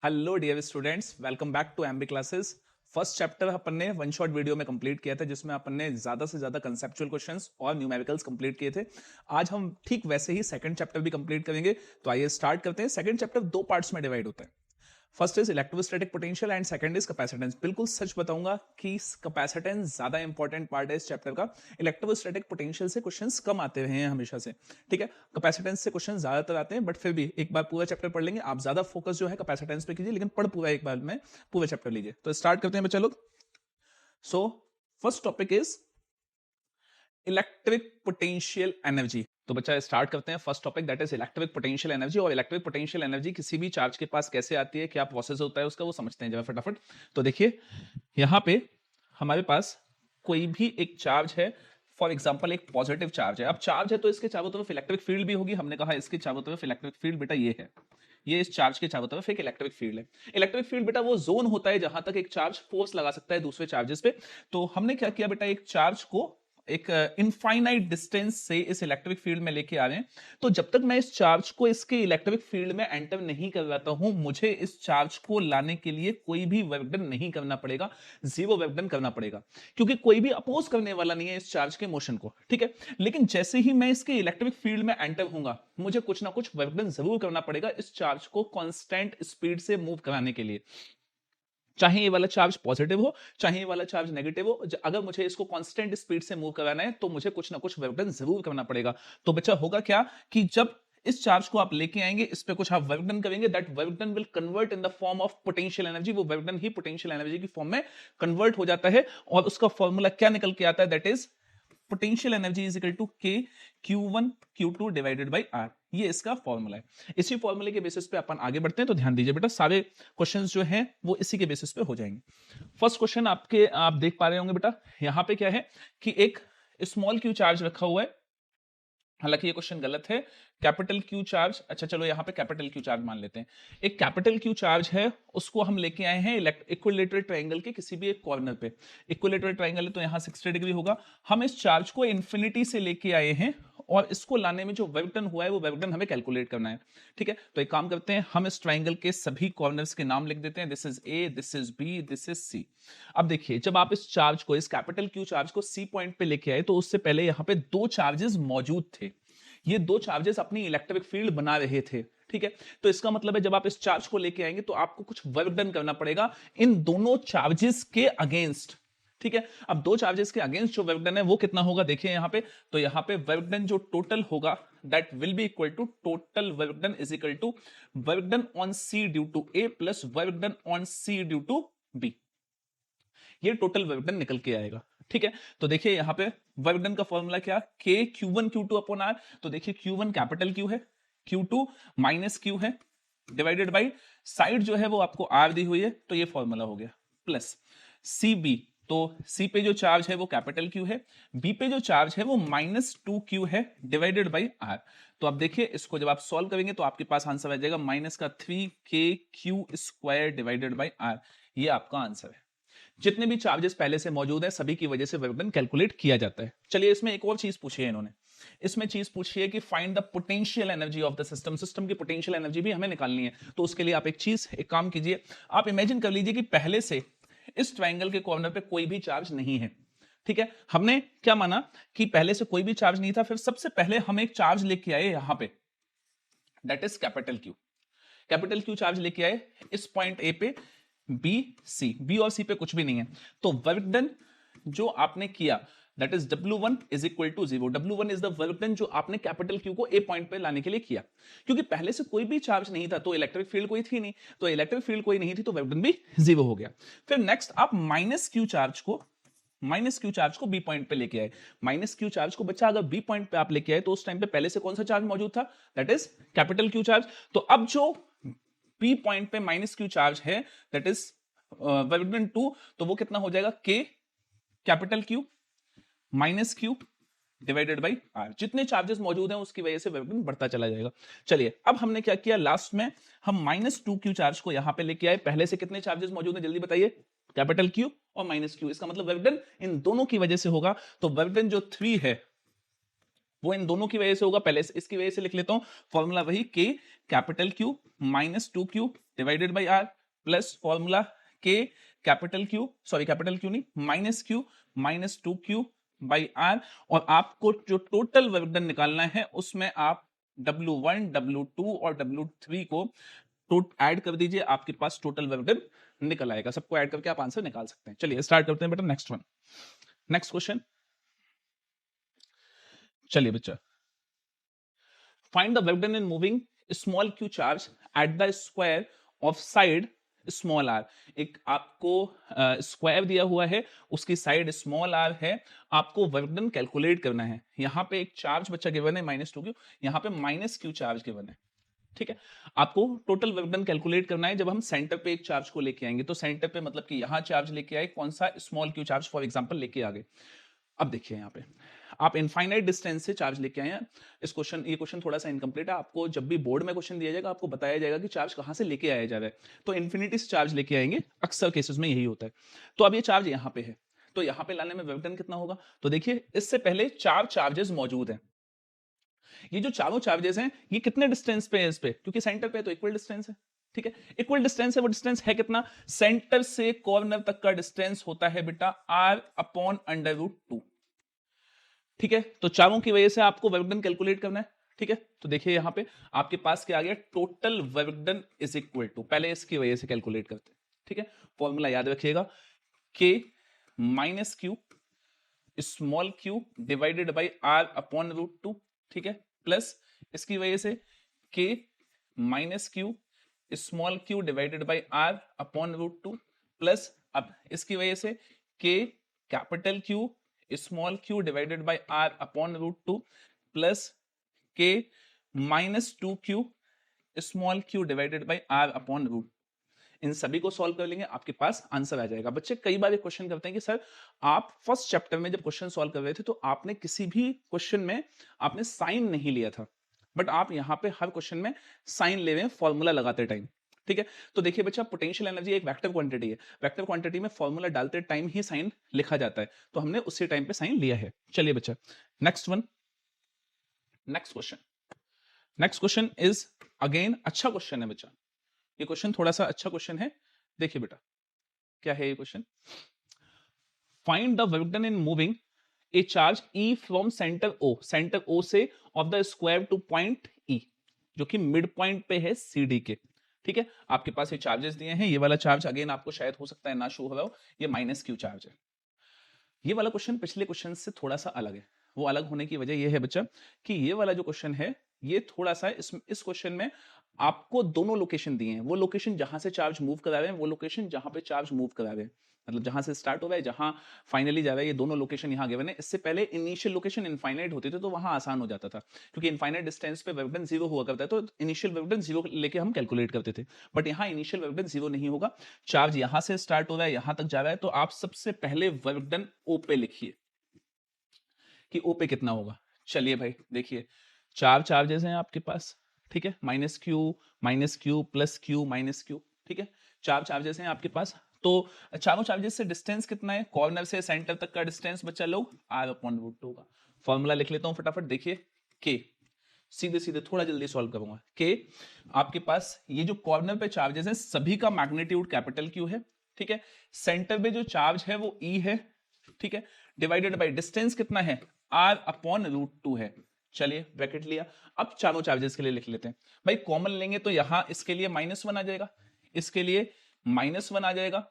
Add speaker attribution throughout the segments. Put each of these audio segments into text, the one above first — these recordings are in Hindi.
Speaker 1: Hello dear students, welcome back to MB classes. First chapter अपन ने वन शॉट वीडियो में कंप्लीट किया था, जिसमें अपन ने ज्यादा से ज्यादा कंसेप्चुअल क्वेश्चंस और न्यूमेरिकल्स कंप्लीट किए थे। आज हम ठीक वैसे ही सेकंड चैप्टर भी कंप्लीट करेंगे। तो आइए स्टार्ट करते हैं। सेकंड चैप्टर दो पार्ट्स में डिवाइड होता है। First is electrostatic potential and second is capacitance. बिल्कुल सच बताऊंगा कि कैपेसिटेंस ज्यादा इंपॉर्टेंट पार्ट है इस चैप्टर का। इलेक्ट्रोस्टैटिक पोटेंशियल से क्वेश्चंस कम आते रहे हैं हमेशा से, ठीक है। कैपेसिटेंस से क्वेश्चंस ज्यादातर आते हैं, बट फिर भी एक बार पूरा चैप्टर पढ़ लेंगे। आप ज्यादा फोकस जो है कैपेसिटेंस पे कीजिए, लेकिन पढ़ पूरा एक बार में पूरा चैप्टर लीजिए। तो स्टार्ट करते हैं बच्चा लोग। So first topic is electric potential energy. तो बच्चा स्टार्ट करते हैं first topic, that is electric potential energy. और इलेक्ट्रिक पोटेंशियल एनर्जी किसी भी चार्ज के पास कैसे आती है, क्या प्रोसेस होता है उसका, वो समझते हैं जरा फटाफट। तो देखिए यहां पे हमारे पास कोई भी एक चार्ज है, फॉर एग्जाम्पल एक पॉजिटिव चार्ज है। अब चार्ज है तो इसके चारों तरफ इलेक्ट्रिक फील्ड भी होगी। हमने कहा इसके चारों तरफ इलेक्ट्रिक फील्ड बेटा ये है, ये इस चार्ज के चारों तरफ एक इलेक्ट्रिक फील्ड है। इलेक्ट्रिक फील्ड बेटा वो जोन होता है जहां तक एक चार्ज फोर्स लगा सकता है दूसरे चार्जेस पे। तो हमने क्या किया बेटा, एक चार्ज को एक इनफाइनाइट डिस्टेंस से इस इलेक्ट्रिक फील्ड में लेके आ रहे हैं। तो जब तक मैं इस चार्ज को इसके इलेक्ट्रिक फील्ड में एंटर नहीं करवाता हूं, मुझे इस चार्ज को लाने के लिए कोई भी वर्क डन नहीं करना पड़ेगा, जीरो वर्क डन करना पड़ेगा, क्योंकि कोई भी अपोज करने वाला नहीं है इस चार्ज के मोशन को, ठीक है। लेकिन जैसे ही मैं इसके इलेक्ट्रिक फील्ड में एंटर होऊंगा, मुझे कुछ ना कुछ वर्क डन जरूर करना पड़ेगा इस चार्ज को कांस्टेंट स्पीड से मूव कराने के लिए। चाहे ये वाला चार्ज पॉजिटिव हो, चाहे ये वाला चार्ज नेगेटिव हो, अगर मुझे इसको कांस्टेंट स्पीड से मूव कराना है तो मुझे कुछ ना कुछ वर्क डन जरूर करना पड़ेगा। तो बच्चा होगा क्या कि जब इस चार्ज को आप लेके आएंगे, इस पे कुछ आप वर्क डन करेंगे, that work done will convert in the form of potential energy. वो वर्क डन ही पोटेंशियल एनर्जी की फॉर्म में कन्वर्ट हो जाता है, और उसका फॉर्मूला क्या निकल के आता है, that is potential energy is equal to K Q1 Q2 divided by R। ये इसका फॉर्मूला है। इसी फॉर्मूले के बेसिस पे अपन आगे बढ़ते हैं। तो ध्यान दीजिए बेटा, सारे क्वेश्चंस जो हैं वो इसी के बेसिस पे हो जाएंगे। फर्स्ट क्वेश्चन आप देख पा रहे होंगे बेटा, यहां पे क्या है कि एक स्मॉल क्यू चार्ज रखा हुआ है। हालांकि ये क्वेश्चन गलत है, कैपिटल क्यू चार्ज। अच्छा चलो यहाँ पे कैपिटल क्यू चार्ज मान लेते हैं। एक कैपिटल क्यू चार्ज है, उसको हम लेके आए हैं इक्विलेटरल ट्रायंगल के किसी भी एक कॉर्नर पे। इक्विलेटरल ट्रायंगल है तो यहाँ 60 डिग्री होगा। हम इस चार्ज को इन्फिनिटी से लेके आए हैं, और इसको लाने में जो वर्क डन हुआ है वो वर्क डन हमें कैलकुलेट करना है, ठीक है। तो एक काम करते हैं, हम इस ट्रायंगल के सभी कॉर्नर्स के नाम लिख देते हैं। This is A, this is B, this is C. अब देखिए, जब आप इस चार्ज को, इस कैपिटल क्यू चार्ज को सी पॉइंट पे लेके आए, तो उससे पहले यहाँ पे दो चार्जेस मौजूद थे। ये दो चार्जेस अपनी इलेक्ट्रिक फील्ड बना रहे थे, ठीक है। तो इसका मतलब है जब आप इस चार्ज को लेके आएंगे तो आपको कुछ वर्क डन करना पड़ेगा इन दोनों चार्जेस के अगेंस्ट, ठीक है। अब दो चार्जेस के अगेंस्ट जो वर्क डन है वो कितना होगा, देखिए यहां पे। तो यहां पे वर्क डन जो टोटल होगा, that will be equal to total work done is equal to work done on C due to A plus work done on C due to B. ये टोटल वर्क डन निकल के आएगा, ठीक है। तो देखिए यहां पे वर्क डन का फॉर्मूला क्या, के Q1 Q2 अपॉन R। तो देखिए Q1 कैपिटल Q है, Q2 माइनस Q है, डिवाइडेड बाई साइड जो है वो आपको R दी हुई है, तो ये फॉर्मूला हो गया, प्लस CB। तो C पे जो चार्ज है वो कैपिटल Q है, B पे जो चार्ज है वो -2Q है, डिवाइडेड बाई R। तो अब देखिए इसको जब आप सॉल्व करेंगे तो आपके पास आंसर आ जाएगा -3KQ² डिवाइडेड बाई R। ये आपका आंसर है। जितने भी चार्जेस पहले से मौजूद है सभी की वजह से वर्क डन कैलकुलेट किया जाता है। चलिए इसमें एक और चीज पूछी है इन्होंने, इसमें चीज पूछी है कि find the potential energy of the system. System की पोटेंशियल एनर्जी भी हमें निकालनी है। तो उसके लिए आप एक काम कीजिए, आप इमेजिन कर लीजिए कि पहले से इस ट्रायंगल के कॉर्नर पे कोई भी चार्ज नहीं है, ठीक है। हमने क्या माना कि पहले से कोई भी चार्ज नहीं था, फिर सबसे पहले हम एक चार्ज लेके आए यहां पे, that is capital Q। Capital Q charge लेके आए इस पॉइंट ए पे, बी और सी पे कुछ भी नहीं है। तो वर्क डन जो आपने किया, that is W1 is equal to 0। W1 is the work done जो आपने कैपिटल Q को ए पॉइंट पे लाने के लिए किया। क्योंकि पहले से कोई भी चार्ज नहीं था तो इलेक्ट्रिक फील्ड कोई थी नहीं, तो इलेक्ट्रिक फील्ड कोई नहीं थी तो वर्क डन भी 0 हो गया। फिर नेक्स्ट आप माइनस क्यू चार्ज को बी पॉइंट पे लेके आए। माइनस क्यू चार्ज को बच्चा अगर बी पॉइंट पे आप लेके आए तो उस टाइम पे पहले से कौन सा चार्ज मौजूद था, that is capital Q charge. तो अब जो बी पॉइंट पे -Q चार्ज है, दैट इज वर्क डन 2, तो वो कितना हो जाएगा, K capital Q -Q divided by R। जितने चार्जेस मौजूद हैं उसकी वजह से वर्क डन बढ़ता चला जाएगा। चलिए अब हमने क्या किया, लास्ट में हम -2Q चार्ज को यहां पे लेके आए। पहले से कितने चार्जेस मौजूद हैं जल्दी बताइए, कैपिटल Q और -Q। इसका मतलब वर्क डन इन दोनों की वजह से होगा। तो वर्क डन जो 3 है वो इन दोनों की वजह से होगा। पहले इसकी वजह से लिख लेता हूं, फॉर्मूला वही K capital Q minus 2Q divided by R plus formula K capital Q नहीं minus Q minus 2Q by R, और आपको जो टोटल वर्क डन निकालना है उसमें आप W1 W2 और W3 को ऐड कर दीजिए, आपके पास टोटल वर्क डन निकल आएगा। सबको ऐड करके आप आंसर निकाल सकते हैं। चलिए स्टार्ट करते हैं बेटा नेक्स्ट वन, नेक्स्ट क्वेश्चन। चलिए बच्चा, find the work done in moving small q charge at the square of side small r। एक आपको स्क्वायर दिया हुआ है, उसकी साइड स्मॉल r है, आपको वर्क डन कैलकुलेट करना है। यहां पे एक चार्ज बच्चा गिवन है -2q, यहां पे -q चार्ज गिवन है, ठीक है। आपको टोटल वर्क डन कैलकुलेट करना है जब हम सेंटर पे एक चार्ज को लेके आएंगे। तो सेंटर पे मतलब कि यहां चार्ज लेके आए, कौन सा small q charge for example लेके आ गए। अब देखिए यहाँ पे आप इनफाइनाइट डिस्टेंस से चार्ज लेके आए हैं। ये क्वेश्चन थोड़ा सा इनकम्प्लीट है। आपको जब भी बोर्ड में क्वेश्चन दिया जाएगा आपको बताया जाएगा कि चार्ज कहां से लेके आया जा रहा है। तो इन्फिनिटी से चार्ज लेके आएंगे, अक्सर केसेस में यही होता है। तो अब ये चार्ज यहाँ पे है, तो यहाँ पे लाने में वर्क डन कितना होगा। तो देखिए इससे पहले 4 चार्जेस मौजूद हैं। ये जो चारों चार्जेस हैं ये कितने डिस्टेंस पे है इस पे, क्योंकि सेंटर पे तो इक्वल डिस्टेंस है, ठीक है। इक्वल डिस्टेंस है, वो डिस्टेंस है कितना, सेंटर से कॉर्नर तक का डिस्टेंस होता है बेटा r अपॉन √2, ठीक है। तो चारों की वजह से आपको वर्क डन कैलकुलेट करना है, ठीक है। तो देखिए यहां पे आपके पास क्या आ गया, total work done is equal to, पहले इसकी वजह से कैलकुलेट करते हैं, ठीक है। फॉर्मूला याद रखिएगा, K minus Q small q divided by r upon √2, ठीक है, प्लस इसकी वजह से K minus Q small q divided by r upon √2, plus अब इसकी वजह से K capital Q small q divided by r upon √2, plus K minus 2Q small q divided by r upon √2। इन सभी को सॉल्व कर लेंगे, आपके पास आंसर आ जाएगा। बच्चे कई बार ये क्वेश्चन करते हैं कि सर आप फर्स्ट चैप्टर में जब क्वेश्चन सॉल्व कर रहे थे तो आपने किसी भी क्वेश्चन में आपने साइन नहीं लिया था, बट आप यहाँ पे हर क्वेश्चन में साइन ले रहे हैं फॉर्मूला लगाते टाइम, ठीक है। तो देखिए बच्चा, पोटेंशियल एनर्जी एक वेक्टर क्वांटिटी है, वेक्टर क्वांटिटी में फॉर्मूला डालते टाइम ही साइन लिखा जाता है, तो हमने उसी टाइम पे साइन लिया है। चलिए बच्चा next one, next question is again अच्छा क्वेश्चन है बच्चा, ये क्वेश्चन थोड़ा सा अच्छा क्वेश्चन है। देखिए बेटा क्या है ये question, find the work done in moving A charge E from centre O से of the square two point E, जो कि मिड पॉइंट पे है CD के, ठीक है। आपके पास ये चार्जेस दिए हैं, ये वाला चार्ज अगेन आपको शायद हो सकता है ना शो हो रहा हो, ये -q चार्ज है। ये वाला क्वेश्चन पिछले क्वेश्चन से थोड़ा सा अलग है। वो अलग होने की वजह ये है बच्चा कि ये वाला जो क्वेश्चन है ये थोड़ा सा इस क्वेश्चन में आपको दोनों लोकेशन दिए हैं, वो लोकेशन जहां से चार्ज मूव करा रहे हैं, वो लोकेशन जहां पे चार्ज मूव करा रहे हैं, मतलब जहां से स्टार्ट हो रहा है जहां फाइनली जा रहा है, ये दोनों लोकेशन यहां गिवन है। इससे पहले इनिशियल लोकेशन इनफाइनाइट होती थी तो वहां आसान हो जाता था, क्योंकि इनफाइनाइट डिस्टेंस पे वर्क डन 0 हुआ करता है, तो इनिशियल वर्क डन 0 लेके हम कैलकुलेट करते थे। बट यहाँ इनिशियल वर्क डन 0 नहीं होगा, चार्ज यहां से स्टार्ट हो रहा है यहां तक जा रहा है, तो आप सबसे पहले वर्क डन O पे लिखिए कि O पे कितना होगा। चलिए भाई देखिए 4 चार्जेस हैं आपके पास, ठीक है, -q plus q minus q, ठीक है, 4 चार्जेस हैं आपके पास। तो चारों चार्जेस से डिस्टेंस कितना है, कॉर्नर से सेंटर तक का डिस्टेंस बच्चा लोग r अपॉन √2 का फॉर्मूला लिख लेता हूं फटाफट। देखिए k सीधे थोड़ा जल्दी सॉल्व करूंगा। k आपके पास ये जो कॉर्नर पे चार्जेस हैं सभी का मैग्नीट्यूड कैपिटल Q है, ठीक है। सेंटर पे जो चार्ज है वो E है, ठीक है, डिवाइडेड बाय डिस्टेंस कितना है r अपॉन √2 है। चलिए ब्रैकेट लिया, अब चारों चार्जेस के लिए लिख लेते हैं भाई, कॉमन लेंगे तो यहां इसके लिए -1 आ जाएगा, इसके लिए -1 आ जाएगा,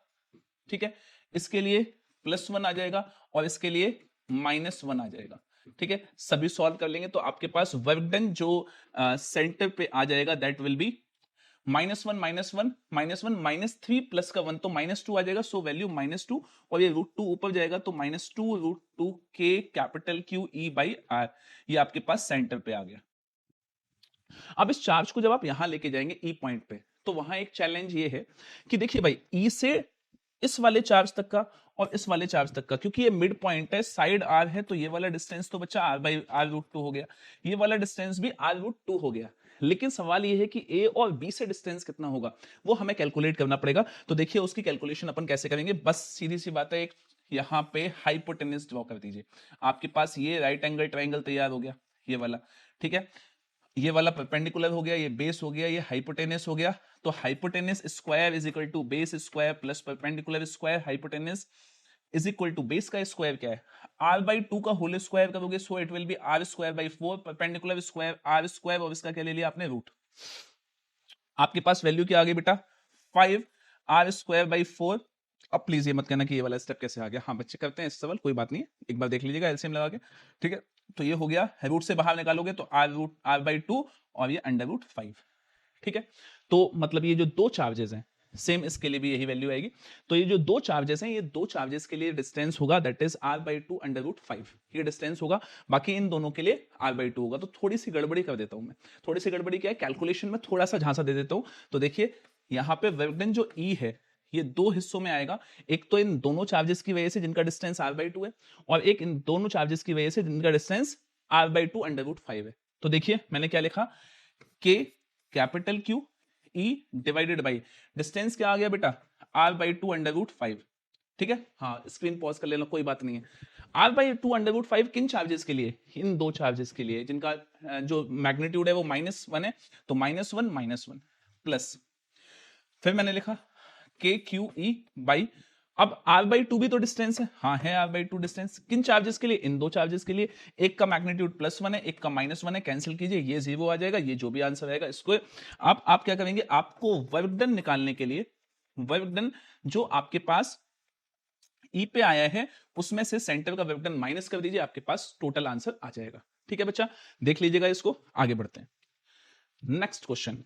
Speaker 1: ठीक है, इसके लिए +1 आ जाएगा और इसके लिए -1 आ जाएगा, ठीक है। सभी सॉल्व कर लेंगे तो आपके पास वर्क डन जो सेंटर पे आ जाएगा दैट विल बी -1 प्लस का 1 तो -2 आ जाएगा, सो वैल्यू -2 और ये √2 ऊपर जाएगा तो -2 K capital Q E by R, ये आपके पास सेंटर पे आ गया। अब इस चार्ज को जब आप यहां लेके जाएंगे E पॉइंट पे, तो वहां एक चैलेंज ये है कि देखिए भाई E से इस वाले चार्ज तक का और इस वाले चार्ज तक का, क्योंकि ये मिड पॉइंट है, साइड R है, तो ये वाला डिस्टेंस तो बच्चा R/√2 हो गया, ये वाला डिस्टेंस भी R/2 हो गया। लेकिन सवाल ये है कि A और B से डिस्टेंस कितना होगा वो हमें कैलकुलेट करना पड़ेगा। तो देखिए उसकी कैलकुलेशन अपन कैसे करेंगे, बस सीधी सी बात है, एक यहां पे हाइपोटेन्यूज ड्रॉ कर दीजिए। आपके पास ये राइट एंगल ट्राइंगल तैयार हो गया, ये वाला, ठीक है। ये वाला परपेंडिकुलर हो गया, ये बेस हो गया, ये हाइपोटेनस हो गया। तो hypotenuse square is equal to base square plus perpendicular square. Hypotenuse is equal to base का स्क्वायर क्या है, r/2 का होल स्क्वायर करोगे so it will be r²/4, perpendicular square r² और इसका क्या ले लिया आपने रूट। आपके पास वैल्यू क्या आ गई बेटा 5 r²/4। अब प्लीज ये मत कहना कि ये वाला स्टेप कैसे आ गया। हाँ बच्चे करते हैं इस सवाल, कोई बात नहीं है, एक बार देख लीजिएगा एलसीएम लगा के, ठीक है। तो ये हो गया, रूट से बाहर निकालोगे तो r/2 और ये √5, ठीक है। तो मतलब ये जो दो चार्जेस हैं, सेम इसके लिए भी यही वैल्यू आएगी। तो ये जो दो चार्जेस हैं, ये दो चार्जेस के लिए डिस्टेंस होगा दैट इज r/2 √5, ये डिस्टेंस होगा। बाकी इन दोनों के लिए r/2 होगा। तो थोड़ी सी गड़बड़ी कर देता हूं मैं, थोड़ी सी गड़बड़ी क्या है, कैलकुलेशन में थोड़ा सा झांसा दे देता हूं। तो देखिए यहाँ पे वर्क डन जो E है ये दो हिस्सों में आएगा, एक तो इन दोनों चार्जेस की वजह से जिनका डिस्टेंस r/2 है, और एक इन दोनों चार्जेस की वजह से जिनका डिस्टेंस r/2 √5 है। तो देखिए मैंने क्या लिखा, K capital Q E divided by distance क्या आ गया बेटा r/2 √5, ठीक है। हाँ स्क्रीन पॉज कर लेना, कोई बात नहीं है। r/2 √5 किन चार्जेस के लिए, इन दो चार्जेस के लिए जिनका जो मैग्नीट्यूड है वो -1 है, तो -1 प्लस फिर मैंने लिखा KQE बाई, अब r/2 भी तो डिस्टेंस है, हाँ है r/2 डिस्टेंस, किन चार्जेस के लिए, इन दो चार्जेस के लिए। एक का मैग्नीट्यूड +1 है, एक का -1 है, कैंसिल कीजिए, ये 0 आ जाएगा, ये जो भी आंसर आएगा इसको आप क्या करेंगे, आपको वर्क डन निकालने के लिए, वर्क डन जो आपके पास E पे आया है उसमें से सेंटर का वर्क डन माइनस कर दीजिए, आपके पास टोटल आंसर आ जाएगा, ठीक है बच्चा। देख लीजिएगा इसको, आगे बढ़ते हैं। नेक्स्ट क्वेश्चन,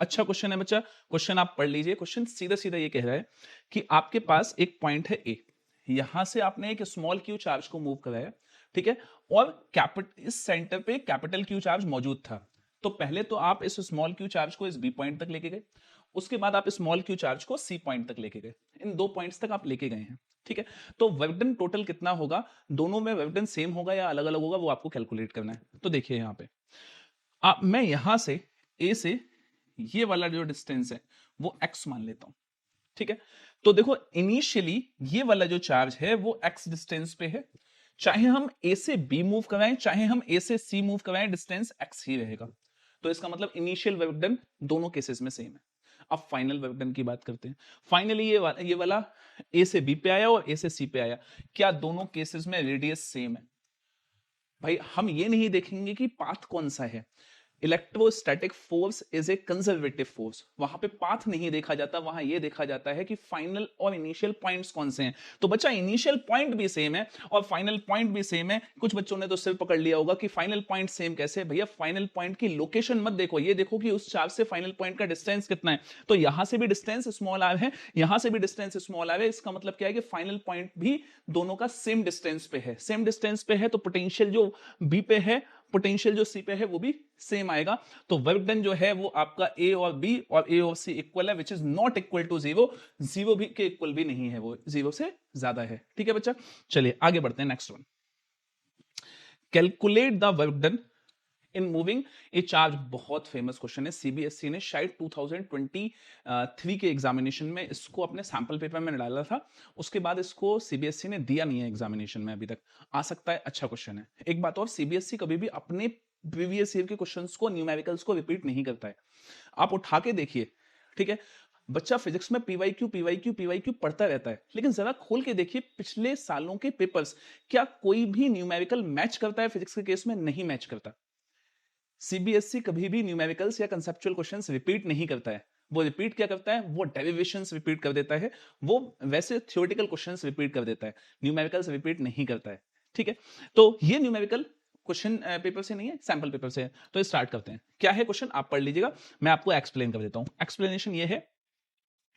Speaker 1: अच्छा क्वेश्चन है बच्चा, क्वेश्चन आप पढ़ लीजिए। क्वेश्चन सीधा सीधा ये कह रहा है कि आपके पास एक पॉइंट है ए, यहां से आपने एक स्मॉल क्यू चार्ज को मूव कराया, ठीक है, और इस सेंटर पे कैपिटल क्यू चार्ज मौजूद था। तो पहले तो आप इस स्मॉल क्यू चार्ज को इस बी पॉइंट तक लेके गए, उसके बाद आप स्मॉल क्यू चार्ज को सी पॉइंट तक लेके गए, इन दो पॉइंट्स तक आप लेके गए हैं, ठीक है। तो वर्क डन टोटल कितना होगा, दोनों में वर्क डन सेम होगा या अलग अलग होगा, वो आपको कैलकुलेट करना है। तो देखिए यहां पे मैं यहां से ए से ये वाला जो डिस्टेंस है वो x मान लेता हूं, ठीक है। तो देखो इनिशियली ये वाला जो चार्ज है वो x डिस्टेंस पे है, चाहे हम a से b मूव कराएं चाहे हम a से c मूव कराएं डिस्टेंस x ही रहेगा। तो इसका मतलब इनिशियल वर्क डन दोनों केसेस में सेम है। अब फाइनल वर्क डन की बात करते हैं। फाइनली ये वाला a से b पे आया और a से c पे आया, क्या दोनों केसेस में रेडियस सेम है? भाई हम ये नहीं देखेंगे कि पाथ कौन सा है, electrostatic force is a conservative force, वहां पे पाथ नहीं देखा जाता, वहां ये देखा जाता है कि फाइनल और इनिशियल पॉइंट्स कौन से हैं। तो बच्चा इनिशियल पॉइंट भी सेम है और फाइनल पॉइंट भी सेम है। कुछ बच्चों ने तो सिर पकड़ लिया होगा कि फाइनल पॉइंट सेम कैसे, भैया फाइनल पॉइंट की लोकेशन मत देखो, ये देखो कि उस चार्ज से फाइनल पॉइंट का डिस्टेंस कितना है। तो यहां से भी डिस्टेंस स्मॉल आर है, यहां से भी डिस्टेंस स्मॉल आर है, इसका मतलब क्या है कि फाइनल पॉइंट भी दोनों का सेम डिस्टेंस पे है। सेम डिस्टेंस पे है तो पोटेंशियल जो बी पे है, पोटेंशियल जो सी पे है वो भी सेम आएगा। तो वर्क डन जो है वो आपका ए और बी और ए और सी इक्वल है, which is not equal to 0, 0 भी के इक्वल भी नहीं है, वो 0 से ज्यादा है, ठीक है बच्चा। चलिए आगे बढ़ते हैं, next one, calculate the work done in moving A charge. बहुत फेमस क्वेश्चन है, सीबीएसई ने शायद 2023 के एग्जामिनेशन में इसको अपने सैंपल पेपर में डाला था, उसके बाद इसको सीबीएसई ने दिया नहीं है एग्जामिनेशन में अभी तक, आ सकता है, अच्छा क्वेश्चन है। एक बात और, सीबीएसई कभी भी अपने प्रीवियस ईयर के क्वेश्चंस को, न्यूमेरिकल्स को रिपीट नहीं करता है, आप उठा के देखिए, ठीक है। बच्चा फिजिक्स में पीवाईक्यू पढ़ता रहता है, लेकिन जरा खोल के देखिए पिछले सालों के पेपर्स, क्या कोई भी न्यूमेरिकल मैच करता है फिजिक्स के केस में? नहीं मैच करता। सीबीएसई कभी भी न्यूमेरिकल्स या कंसेप्चुअल क्वेश्चंस रिपीट नहीं करता है, वो रिपीट क्या करता है, वो डेरिवेशंस रिपीट कर देता है, वो वैसे थ्योरेटिकल क्वेश्चंस रिपीट कर देता है, न्यूमेरिकल्स रिपीट नहीं करता है, ठीक है। तो ये न्यूमेरिकल क्वेश्चन पेपर से नहीं है, सैंपल पेपर से है। तो स्टार्ट करते हैं, क्या है क्वेश्चन आप पढ़ लीजिएगा, मैं आपको एक्सप्लेन कर देता हूं। एक्सप्लेनेशन ये है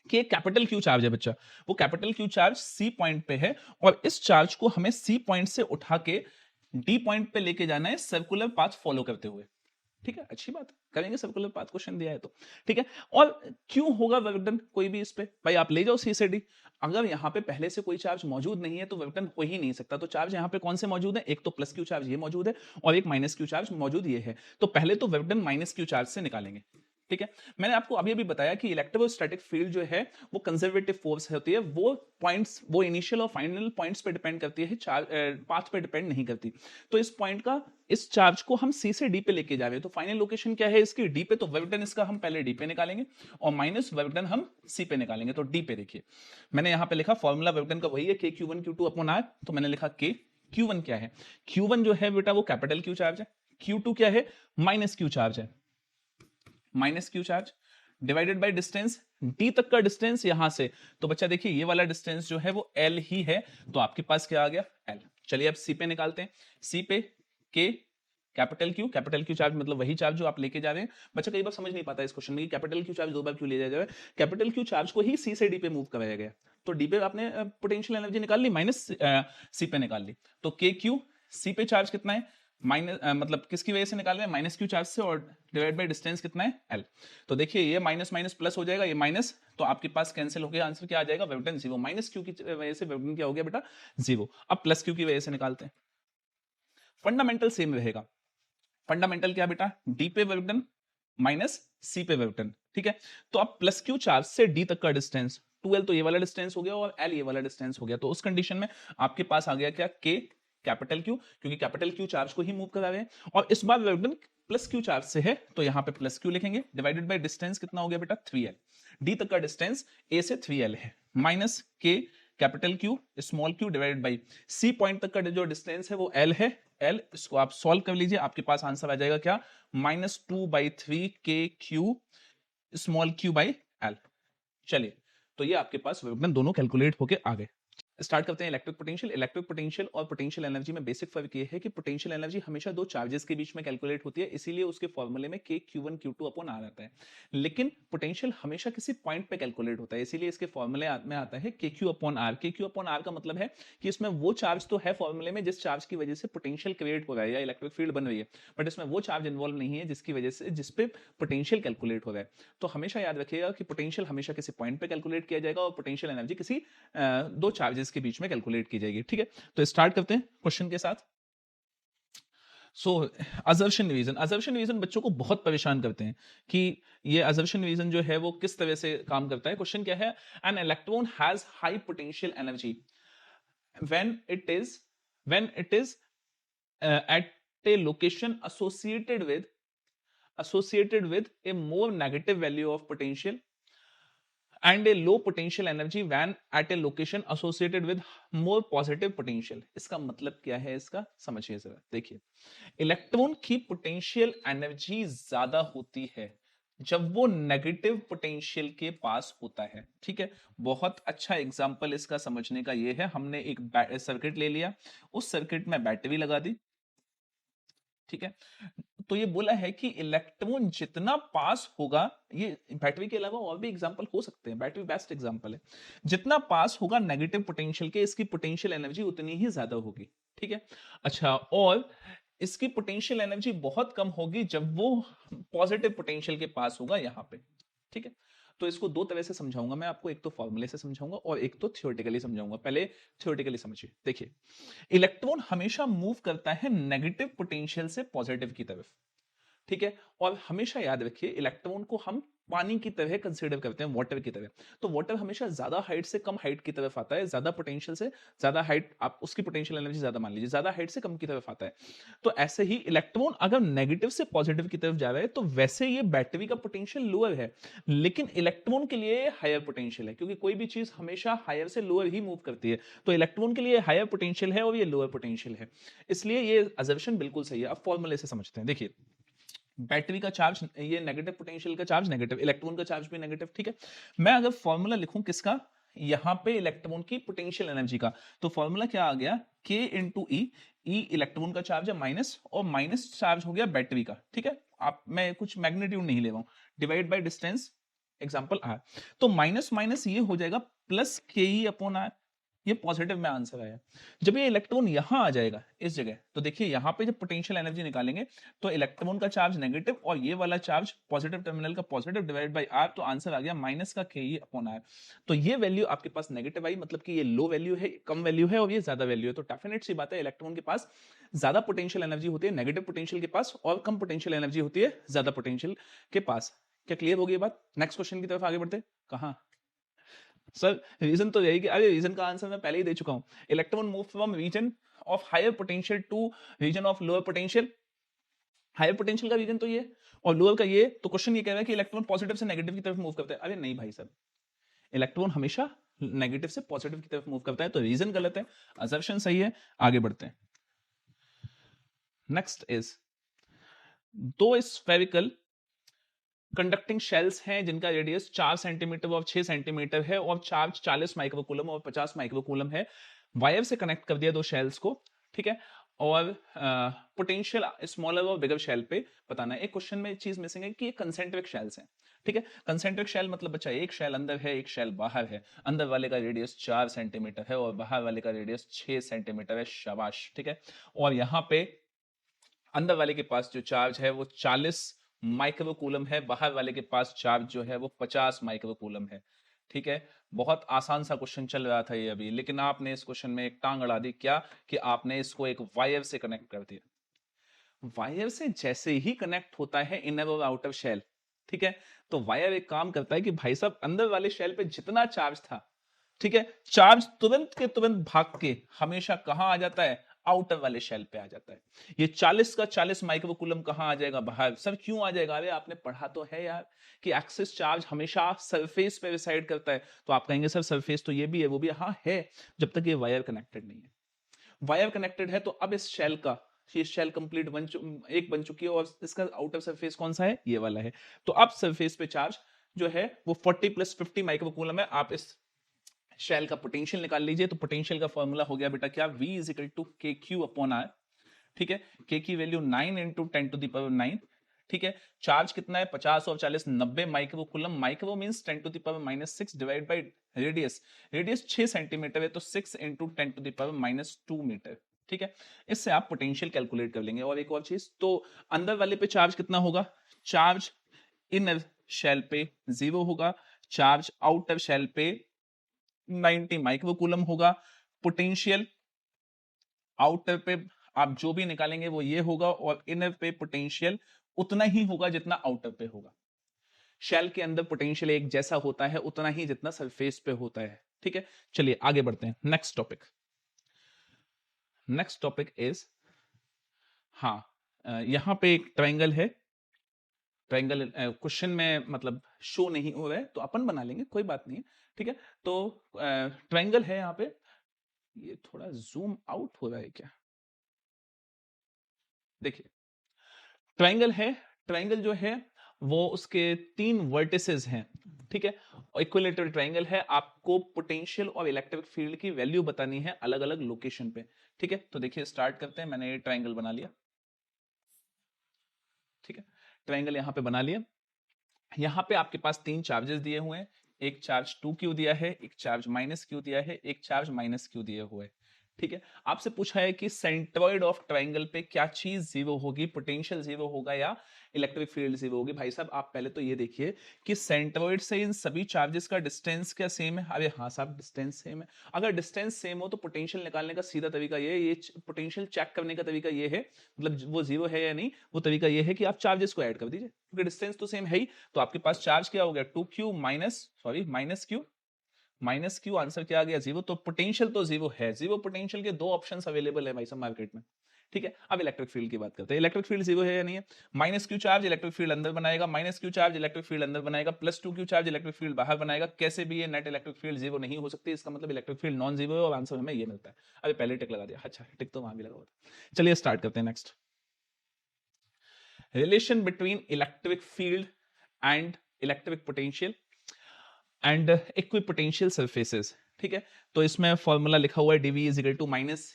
Speaker 1: कि एक कैपिटल क्यू चार्ज है बच्चा, वो capital Q charge C point पे है और इस चार्ज को हमें सी पॉइंट से उठा के डी पॉइंट पे लेके जाना है सर्कुलर पाथ फॉलो करते हुए, ठीक है। अच्छी बात, करेंगे, सर्कुलर पाथ क्वेश्चन दिया है तो, ठीक है। और क्यों होगा वर्क डन कोई भी इस पे, भाई आप ले जाओ सी से डी, अगर यहाँ पे पहले से कोई चार्ज मौजूद नहीं है तो वर्क डन हो ही नहीं सकता। तो चार्ज यहाँ पे कौन से मौजूद है, एक तो प्लस क्यू चार्ज ये मौजूद है और एक माइनस क्यू चार्ज मौजूद ये है। तो पहले तो work done minus Q charge से निकालेंगे, ठीक है। मैंने आपको अभी अभी बताया कि इलेक्ट्रोस्टैटिक फील्ड जो है वो कंजर्वेटिव फोर्स होती है, वो पॉइंट्स, वो इनिशियल और फाइनल पॉइंट्स पे डिपेंड करती है, चार्ज पाथ पे डिपेंड नहीं करती। तो इस पॉइंट का, इस चार्ज को हम सी से डी पे लेके जा रहे हैं, तो फाइनल लोकेशन क्या है इसकी, डी पे, तो वर्क डन इसका हम पहले डी पे निकालेंगे और माइनस वर्क डन हम सी पे निकालेंगे। तो डी पे देखिए मैंने यहां पे लिखा फॉर्मूला वर्क डन का वही है, K Q one Q two upon R. तो मैंने लिखा के क्यू वन क्या है, क्यू वन जो है बेटा वो कैपिटल क्यू चार्ज है, क्यू टू क्या है, माइनस क्यू चार्ज है, minus Q charge divided by distance, D तक का डिस्टेंस यहां से, तो बच्चा देखिए ये वाला डिस्टेंस जो है वो एल ही है, तो आपके पास क्या आ गया, एल। चलिए अब सी पे निकालते हैं, सी पे के कैपिटल क्यू चार्ज मतलब वही चार्ज जो आप लेके जा रहे हैं। बच्चा कई बार समझ नहीं पाता इस क्वेश्चन में कि कैपिटल क्यू चार्ज दो बार क्यों ले जाया जाए, कैपिटल क्यू चार्ज को ही सी से डी पे मूव कराया गया, तो डी पे आपने पोटेंशियल एनर्जी निकाल ली, माइनस सी पे निकाल ली, तो के क्यू, सी पे चार्ज कितना है, माइनस मतलब किसकी वजह से निकाल रहे हैं, माइनस क्यू चार्ज से, और डिवाइड बाय डिस्टेंस कितना है, एल। तो देखिए ये माइनस माइनस प्लस हो जाएगा, ये माइनस, तो आपके पास कैंसिल हो गया, आंसर क्या आ जाएगा, वेवटन जीरो, माइनस क्यू की वजह से वेवटन क्या हो गया बेटा, जीरो। अब प्लस क्यू की वजह से निकालते हैं, फंडामेंटल सेम रहेगा, फंडामेंटल क्या बेटा, डी पे वेवटन माइनस सी पे वेवटन, ठीक है। तो अब प्लस क्यू चार्ज से डी तक का डिस्टेंस 2l, तो ये वाला डिस्टेंस हो गया और l ये वाला डिस्टेंस हो गया, तो उस कंडीशन में आपके पास आ गया क्या, के कैपिटल क्यू, क्योंकि कैपिटल क्यू चार्ज को ही मूव करा रहे हैं, और इस बार वेवटन प्लस क्यू चार्ज से है, तो यहां पे प्लस क्यू लिखेंगे, डिवाइडेड बाय डिस्टेंस कितना हो गया बेटा, 3l, डी तक का डिस्टेंस ए से 3l है, minus K capital Q small Q divided by C point तक का जो डिस्टेंस है वो एल है, एल, इसको आप सॉल्व कर लीजिए, आपके पास आंसर आ जाएगा क्या, -2/3 के Q small Q by L. चलिए तो ये आपके पास वेवटन दोनों कैलकुलेट होके आ गए। स्टार्ट करते हैं इलेक्ट्रिक पोटेंशियल। इलेक्ट्रिक पोटेंशियल और पोटेंशियल एनर्जी में बेसिक फर्क ये है कि पोटेंशियल एनर्जी हमेशा दो चार्जेस के बीच में कैलकुलेट होती है, इसीलिए उसके फॉर्मूले में K Q one Q two upon R आता है, लेकिन पोटेंशियल हमेशा किसी पॉइंट पे कैलकुलेट होता है, इसीलिए इसके फॉर्मूले में आता है के क्यू अपॉन आर। के क्यू अपॉन आर का मतलब है कि इसमें वो चार्ज तो है फॉर्मूले में जिस चार्ज की वजह से पोटेंशियल क्रिएट हो रहा है या इलेक्ट्रिक फील्ड बन रही है, बट इसमें वो चार्ज इन्वॉल्व नहीं है जिसकी वजह से, जिसपे पोटेंशियल कैलकुलेट हो रहा है। तो हमेशा याद रखिएगा कि पोटेंशियल हमेशा किसी पॉइंट पे कैलकुलेट किया जाएगा और पोटेंशियल एनर्जी किसी दो चार्जेस के बीच में कैलकुलेट की जाएगी, ठीक है। तो स्टार्ट करते हैं क्वेश्चन के साथ। सो अजर्शन डिवीजन, अजर्शन डिवीजन बच्चों को बहुत परेशान करते हैं कि ये अजर्शन डिवीजन जो है वो किस तरह से काम करता है। क्वेश्चन क्या है, an electron has high potential energy when it is at a location associated with a more negative value of potential and a low potential energy when at a location associated with more positive potential। इसका मतलब क्या है, इसका समझिए जरा। देखिए इलेक्ट्रॉन की पोटेंशियल एनर्जी ज्यादा होती है जब वो नेगेटिव पोटेंशियल के पास होता है, ठीक है। बहुत अच्छा एग्जांपल इसका समझने का ये है, हमने एक सर्किट ले लिया, उस सर्किट में बैटरी लगा दी, ठीक है। तो ये बोला है कि इलेक्ट्रॉन जितना पास होगा, ये बैटरी के अलावा और भी एग्जांपल हो सकते हैं, बैटरी बेस्ट एग्जांपल है, जितना पास होगा नेगेटिव पोटेंशियल के, इसकी पोटेंशियल एनर्जी उतनी ही ज्यादा होगी, ठीक है। अच्छा, और इसकी पोटेंशियल एनर्जी बहुत कम होगी जब वो पॉजिटिव पोटेंशियल के पास होगा यहां पे, ठीक है। तो इसको दो तरह से समझाऊंगा मैं आपको, एक तो फॉर्मूले से समझाऊंगा और एक तो थ्योरेटिकली समझाऊंगा। पहले थ्योरेटिकली समझिए। देखिए इलेक्ट्रॉन हमेशा मूव करता है नेगेटिव पोटेंशियल से पॉजिटिव की तरफ, ठीक है। और हमेशा याद रखिए इलेक्ट्रॉन को हम पानी की तरह कंसीडर करते हैं, वाटर की तरह। तो वाटर हमेशा ज्यादा हाइट से कम हाइट की तरफ आता है, ज्यादा पोटेंशियल से ज्यादा हाइट, आप उसकी पोटेंशियल एनर्जी ज्यादा मान लीजिए, ज्यादा हाइट से कम की तरफ आता है। तो ऐसे ही इलेक्ट्रॉन अगर नेगेटिव से पॉजिटिव की तरफ जा रहा है तो वैसे ये बैटरी का पोटेंशियल लोअर है, लेकिन इलेक्ट्रॉन के लिए हायर पोटेंशियल है, क्योंकि कोई भी चीज हमेशा हायर से लोअर ही मूव करती है। तो इलेक्ट्रॉन के लिए हायर पोटेंशियल है और ये लोअर पोटेंशियल है, इसलिए ये अजम्पशन बिल्कुल सही है। अब फॉर्मूले से समझते हैं। देखिए बैटरी का चार्ज, ये नेगेटिव पोटेंशियल का चार्ज नेगेटिव, इलेक्ट्रॉन का चार्ज भी नेगेटिव, ठीक है। मैं अगर फॉर्मूला लिखूं किसका, यहां पे इलेक्ट्रॉन की पोटेंशियल एनर्जी का, तो फॉर्मूला क्या आ गया, K इंटू ई, ई इलेक्ट्रॉन का चार्ज है माइनस, और माइनस चार्ज हो गया बैटरी का, ठीक है। आप, मैं कुछ मैग्नीट्यूड नहीं ले रहा हूं, divide by distance example R, तो माइनस माइनस ये हो जाएगा plus K E upon R, ये पॉजिटिव में आंसर आया। जब ये इलेक्ट्रॉन यहां आ जाएगा इस जगह, तो देखिए यहां पे जब पोटेंशियल एनर्जी निकालेंगे तो इलेक्ट्रॉन का चार्ज नेगेटिव और ये वाला चार्ज पॉजिटिव टर्मिनल का पॉजिटिव डिवाइड बाय आर, तो आंसर आ गया माइनस का के ई अपॉन आर। तो ये वैल्यू आपके पास नेगेटिव आई, मतलब कि ये लो वैल्यू है, कम वैल्यू है, और ये ज्यादा वैल्यू है। तो डेफिनेट सी बात है इलेक्ट्रॉन के पास ज्यादा पोटेंशियल एनर्जी होती है नेगेटिव पोटेंशियल के पास, और कम पोटेंशियल एनर्जी होती है ज्यादा पोटेंशियल के पास। क्या क्लियर होगी ये बात? नेक्स्ट क्वेश्चन की तरफ आगे बढ़ते। कहाँ सर रीजन तो यही कि अरे रीजन का आंसर मैं पहले ही दे चुका हूं। Electron move from region of higher potential to region of lower potential. Higher potential का रीजन तो ये और लोअर का ये, तो क्वेश्चन ये कह रहा है कि इलेक्ट्रॉन पॉजिटिव से नेगेटिव की तरफ मूव करता है। अरे नहीं भाई साहब, इलेक्ट्रॉन हमेशा नेगेटिव से पॉजिटिव की तरफ मूव करता है, तो रीजन गलत है, असर्शन सही है। आगे बढ़ते हैं। नेक्स्ट इज दो स्फेरिकल कंडक्टिंग शेल्स हैं जिनका रेडियस 4 सेंटीमीटर और 6 सेंटीमीटर है और चार्ज 40 माइक्रोकूलम और 50 माइक्रोकूलम है। वायर से कनेक्ट कर दिया दो शेल्स को, ठीक है, और पोटेंशियल स्मॉलर और बिगर शेल पे बताना है। एक क्वेश्चन में चीज मिसिंग है कि ये कंसेंट्रिक शेल्स हैं, ठीक है। कंसेंट्रिक शेल मतलब बच्चा एक शेल अंदर है एक शेल बाहर है, अंदर वाले का रेडियस 4 सेंटीमीटर है और बाहर वाले का रेडियस 6 सेंटीमीटर है, शाबाश, ठीक है। और यहाँ पे अंदर वाले के पास जो चार्ज है वो 40 माइक्रोकूलम है, बाहर वाले के पास चार्ज जो है वो 50 माइक्रोकूलम है, ठीक है। बहुत आसान सा क्वेश्चन चल रहा था ये अभी, लेकिन आपने इस क्वेश्चन में एक टांग अड़ा दी। क्या कि आपने इसको एक वायर से कनेक्ट कर दिया। वायर से जैसे ही कनेक्ट होता है इनर और आउटर शेल, ठीक है, तो वायर एक काम करता है कि भाई साहब अंदर वाले शेल पे जितना चार्ज था, ठीक है, चार्ज तुरंत के तुरंत भाग के हमेशा कहां आ जाता है, आउटर वाले शेल पे आ जाता है। ये 40 का 40 माइक्रोकूलम कहां आ जाएगा, बाहर। सर क्यों आ जाएगा? अरे आपने पढ़ा तो है यार कि एक्सिस चार्ज हमेशा सरफेस पे रिसाइड करता है। तो आप कहेंगे सर सरफेस तो ये भी है वो भी है। हाँ है, जब तक ये वायर कनेक्टेड नहीं है। वायर कनेक्टेड है तो अब इस शेल का ये शेल कंप्लीट एक बन चुकी है और इसका आउटर सरफेस कौन सा है, ये वाला है। तो अब सरफेस पे चार्ज जो है वो 40 + 50 माइक्रोकूलम है। आप इस शेल का पोटेंशियल निकाल लीजिए, तो पोटेंशियल का फॉर्मूला हो गया बेटा क्या, V = KQ/R, ठीक है। K की वैल्यू 9 × 10⁻9, ठीक है। चार्ज कितना है, 50 और 40 90 microcoulomb. Micro means 10⁻⁶ divide by radius. Radius 6 centimetre है तो 6 × 10⁻2 मीटर, ठीक है। इससे आप पोटेंशियल कैलकुलेट कर लेंगे। और एक और चीज, तो अंदर वाले पे चार्ज कितना होगा, चार्ज इनर शेल पे 0 होगा, चार्ज आउटर शेल पे 90 माइक्रोकूलम होगा। पोटेंशियल आउटर पे आप जो भी निकालेंगे वो ये होगा और इनर पे पोटेंशियल उतना ही होगा जितना आउटर पे होगा। शेल के अंदर पोटेंशियल एक जैसा होता है उतना ही जितना सरफेस पे होता है, ठीक है। चलिए आगे बढ़ते हैं। नेक्स्ट टॉपिक इज, हाँ, यहां पे एक ट्रायंगल है। ट्रायंगल क्वेश्चन में मतलब शो नहीं हो रहा है तो अपन बना लेंगे, कोई बात नहीं है, ठीक है। तो ट्रायंगल है यहाँ पे, ये थोड़ा जूम आउट हो रहा है क्या, देखिए ट्रायंगल है। ट्रायंगल जो है वो उसके 3 वर्टिसेस हैं, ठीक है। इक्विलेटरल ट्रायंगल है। आपको पोटेंशियल और इलेक्ट्रिक फील्ड की वैल्यू बतानी है अलग अलग लोकेशन पे, ठीक है। तो देखिए स्टार्ट करते हैं। मैंने ये ट्रायंगल बना लिया, ठीक है। ट्रायंगल यहां पे बना लिया। यहां पे आपके पास 3 चार्जेस दिए हुए हैं। एक चार्ज 2Q दिया है, एक चार्ज -Q दिया है, एक चार्ज -Q दिए हुए, ठीक है। आपसे पूछा है कि सेंट्रॉइड ऑफ ट्रायंगल पे क्या चीज 0 होगी, पोटेंशियल 0 होगा या इलेक्ट्रिक फील्ड 0 होगी। भाई साहब आप पहले तो ये देखिए कि सेंट्रॉइड से इन सभी चार्जेस का डिस्टेंस क्या सेम है। अरे हाँ साहब डिस्टेंस सेम है। अगर डिस्टेंस सेम हो तो पोटेंशियल निकालने का सीधा तरीका ये पोटेंशियल चेक करने का तरीका ये है, मतलब वो 0 है या नहीं, वो तरीका ये है कि आप चार्जेस को ऐड कर दीजिए क्योंकि डिस्टेंस तो सेम है ही। तो आपके पास चार्ज क्या हो गया, -Q आंसर क्या आ गया, 0। तो पोटेंशियल तो 0 है। 0 पोटेंशियल के 2 ऑप्शंस अवेलेबल है भाई साहब मार्केट में, ठीक है। अब इलेक्ट्रिक फील्ड की बात करते हैं। इलेक्ट्रिक फील्ड 0 है या नहीं है। -Q चार्ज इलेक्ट्रिक फील्ड अंदर बनाएगा, -Q चार्ज इलेक्ट्रिक फील्ड अंदर बनाएगा, +2Q चार्ज इलेक्ट्रिक फील्ड बाहर बनाएगा। कैसे भी ये नेट इलेक्ट्रिक फील्ड 0 नहीं हो सकती, इसका मतलब इलेक्ट्रिक फील्ड नॉन 0 है और आंसर हमें ये मिलता है। अभी पहले टिक लगा दिया, अच्छा टिक तो वहां भी लगा हुआ था। चलिए स्टार्ट करते हैं। Next, relation between electric field and electric potential and equipotential surfaces, ठीक है। तो इसमें फॉर्मूला लिखा हुआ है dV =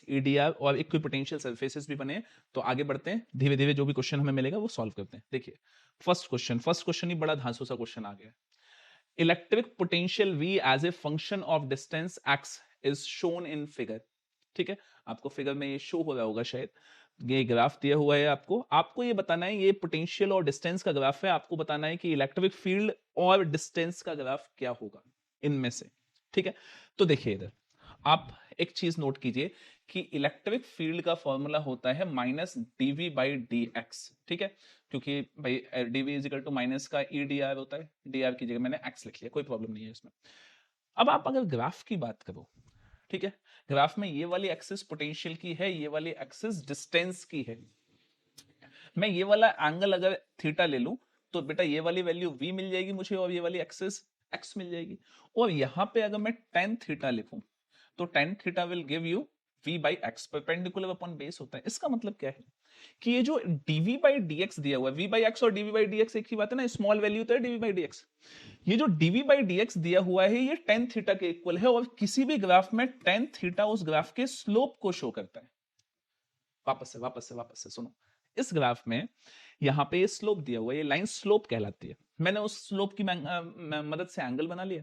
Speaker 1: -EdR और इक्विपोटेंशियल सरफेसेस भी बने। तो आगे बढ़ते हैं, धीरे धीरे जो भी क्वेश्चन हमें मिलेगा वो सॉल्व करते हैं। देखिए फर्स्ट क्वेश्चन ही बड़ा धांसू सा क्वेश्चन आ गया। Electric potential V as a function of distance x is shown in figure, ठीक है। आपको फिगर में ये शो हो रहा होगा शायद, ये ग्राफ दिया हुआ है आपको ये बताना है, ये पोटेंशियल और डिस्टेंस का ग्राफ है। आपको बताना है कि इलेक्ट्रिक फील्ड और डिस्टेंस का ग्राफ क्या होगा इनमें से, ठीक है। तो देखिए इधर आप एक चीज नोट कीजिए कि इलेक्ट्रिक फील्ड का फॉर्मूला होता है minus DV by D X, ठीक है, क्योंकि भाई DV is equal to minus का ई डी आर होता है, डी आर की जगह मैंने एक्स लिख लिया, कोई प्रॉब्लम नहीं है इसमें। अब आप अगर ग्राफ की बात करो, ठीक है, ग्राफ में ये वाली एक्सिस पोटेंशियल की है, ये वाली एक्सिस डिस्टेंस की है, मैं ये वाला एंगल अगर थीटा ले लूं तो बेटा ये वाली वैल्यू v मिल जाएगी मुझे और ये वाली एक्सिस x मिल जाएगी। और यहां पे अगर मैं tan थीटा लिखूं तो tan theta will give you v by x, perpendicular upon base होता है। इसका मतलब क्या है कि ये जो dv बाई dx दिया हुआ है, v बाई एक्स और dv बाई dx एक ही बात है ना, स्मॉल वैल्यू तो है dv बाई dx, ये जो dv बाई dx दिया हुआ है ये tan थीटा के इक्वल है, और किसी भी ग्राफ में tan थीटा उस ग्राफ के स्लोप को शो करता है। वापस से सुनो, इस ग्राफ में यहां पे स्लोप दिया हुआ है, ये लाइन स्लोप कहलाती है, मैंने उस स्लोप की मदद से एंगल बना लिया,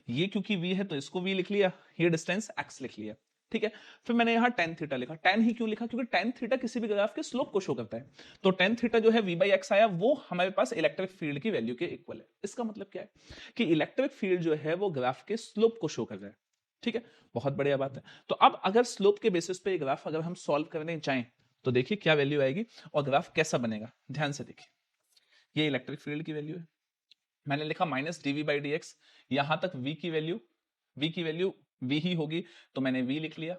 Speaker 1: ये क्योंकि v है तो इसको v लिख लिया, ये डिस्टेंस x लिख लिया, ठीक है। फिर मैंने यहां tan थीटा लिखा, tan ही क्यों लिखा, क्योंकि tan थीटा किसी भी ग्राफ के स्लोप को शो करता है, तो tan थीटा जो है v बाई एक्स आया, वो हमारे पास इलेक्ट्रिक फील्ड की वैल्यू के इक्वल है। इसका मतलब क्या है कि इलेक्ट्रिक फील्ड जो है वो ग्राफ के स्लोप को शो कर रहा है, ठीक है, बहुत बढ़िया बात है। तो अब अगर स्लोप के बेसिस पे ग्राफ अगर हम सॉल्व करने चाहें तो देखिए क्या वैल्यू आएगी और ग्राफ कैसा बनेगा, ध्यान से देखिए। ये इलेक्ट्रिक फील्ड की वैल्यू है, मैंने लिखा minus DV by D X, यहां तक v की वैल्यू v ही होगी तो मैंने v लिख लिया,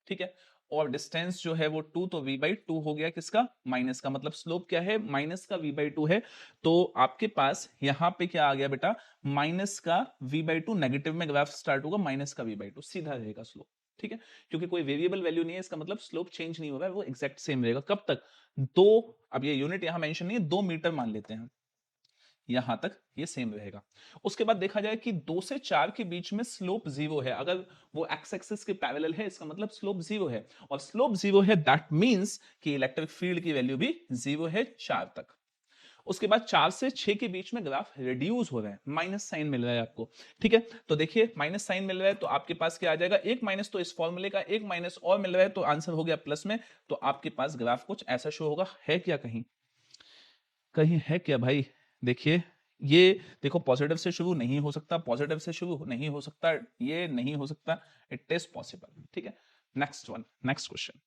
Speaker 1: ठीक है। और डिस्टेंस जो है वो 2, तो v बाई 2 हो गया, किसका, माइनस का, मतलब स्लोप क्या है, माइनस का v बाई 2 है, तो आपके पास यहां पे क्या आ गया बेटा, माइनस का v बाई 2, नेगेटिव में ग्राफ स्टार्ट होगा, माइनस का v बाई 2, सीधा रहेगा स्लोप, ठीक है, क्योंकि कोई वेरिएबल वैल्यू नहीं है, इसका मतलब स्लोप चेंज नहीं हो रहा है, वो एग्जैक्ट सेम रहेगा। कब तक, 2, अब ये यूनिट यहां मेंशन नहीं है, 2 मीटर मान लेते हैं, यहां तक ये सेम रहेगा। उसके बाद देखा जाए कि 2 से 4 के बीच में स्लोप 0 है, अगर वो एक्स एक्सिस के पैरेलल है इसका मतलब स्लोप 0 है, और स्लोप 0 है दैट मींस कि इलेक्ट्रिक फील्ड की वैल्यू भी 0 है 4 तक। उसके बाद 4 से 6 के बीच में ग्राफ रिड्यूस हो रहा है, माइनस साइन मिल रहा है आपको, ठीक है, तो देखिए माइनस साइन मिल रहा है तो आपके पास क्या आ जाएगा, एक माइनस, तो इस फॉर्मूले का एक माइनस और मिल रहा है तो आंसर हो गया प्लस में, तो आपके पास ग्राफ कुछ ऐसा शो होगा। है क्या, कहीं कहीं है क्या भाई, देखिए ये देखो, पॉजिटिव से शुरू नहीं हो सकता, पॉजिटिव से शुरू नहीं हो सकता, ये नहीं हो सकता, इट इज पॉसिबल, ठीक है। Next one, next question,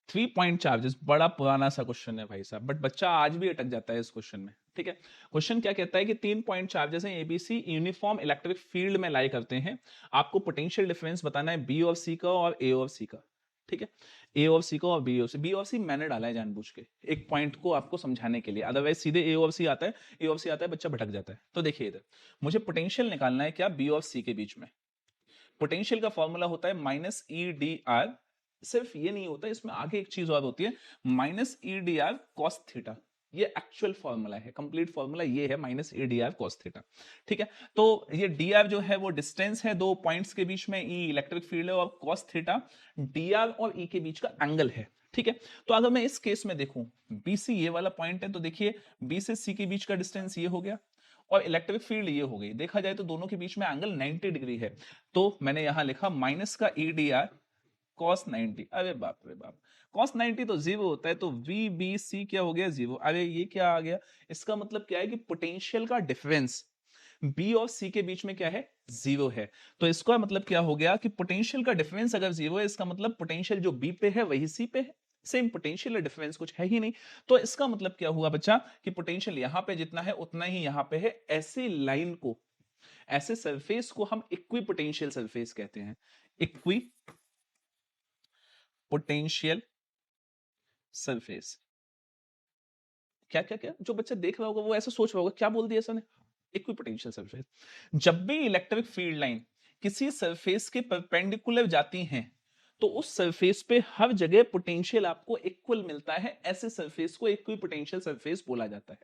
Speaker 1: 3 point charges, बड़ा पुराना सा क्वेश्चन है भाई साहब, बट बच्चा आज भी अटक जाता है इस क्वेश्चन में, ठीक है। क्वेश्चन क्या कहता है कि 3 पॉइंट चार्जेस हैं एबीसी, यूनिफॉर्म इलेक्ट्रिक फील्ड में लाई करते हैं, आपको पोटेंशियल डिफरेंस बताना है बी और सी का और ए और सी का, ठीक है, ए और सी का और बी और सी मैंने डाला है जानबूझ के एक पॉइंट को आपको समझाने के लिए, अदरवाइज सीधे ए और सी आता है, ए और सी आता है बच्चा भटक जाता है। तो देखिए इधर मुझे पोटेंशियल निकालना है क्या, बी और सी के बीच में, पोटेंशियल का फॉर्मूला होता है माइनस ई डी आर, सिर्फ ये नहीं होता, इसमें आगे एक चीज और होती है, minus E D R cos theta, ये एक्चुअल फॉर्मूला है, कंप्लीट फॉर्मूला ये है, minus E D R cos theta, ठीक है। तो ये डी आर जो है वो डिस्टेंस है दो पॉइंट्स के बीच में, ई इलेक्ट्रिक फील्ड है, और कॉस थीटा डी आर और ई के बीच का एंगल है, ठीक है। तो अगर मैं इस केस में देखूं, बी सी ये वाला पॉइंट है, तो देखिए बी से सी के बीच का डिस्टेंस ये हो गया और इलेक्ट्रिक फील्ड ये हो गई, देखा जाए तो दोनों के बीच में एंगल 90 डिग्री है, तो मैंने यहां लिखा माइनस का ई डी आर कॉस 90, अरे बाप रे बाप, कॉस 90 तो जीरो होता है, तो वी बी सी क्या हो गया, जीरो, अरे ये क्या आ गया, इसका मतलब क्या है कि पोटेंशियल का डिफरेंस बी और सी के बीच में क्या है, जीरो है, तो इसका मतलब क्या हो गया कि पोटेंशियल का डिफरेंस अगर जीरो है, इसका मतलब पोटेंशियल जो बी पे है वही सी पे है, सेम पोटेंशियल डिफरेंस कुछ है ही नहीं, तो इसका मतलब क्या हुआ बच्चा कि पोटेंशियल यहां पे जितना है उतना ही यहां पे है, ऐसी लाइन को, ऐसे सरफेस को हम इक्वी पोटेंशियल सरफेस कहते हैं, इक्वी पोटेंशियल सरफेस। क्या क्या क्या, जो बच्चा देख रहा होगा वो ऐसा सोच रहा होगा क्या बोल दिया सर ने, इक्विपोटेंशियल सरफेस। जब भी इलेक्ट्रिक फील्ड लाइन किसी सरफेस के परपेंडिकुलर जाती हैं तो उस सरफेस पे हर जगह पोटेंशियल आपको इक्वल मिलता है, ऐसे सरफेस को इक्विपोटेंशियल सरफेस बोला जाता है।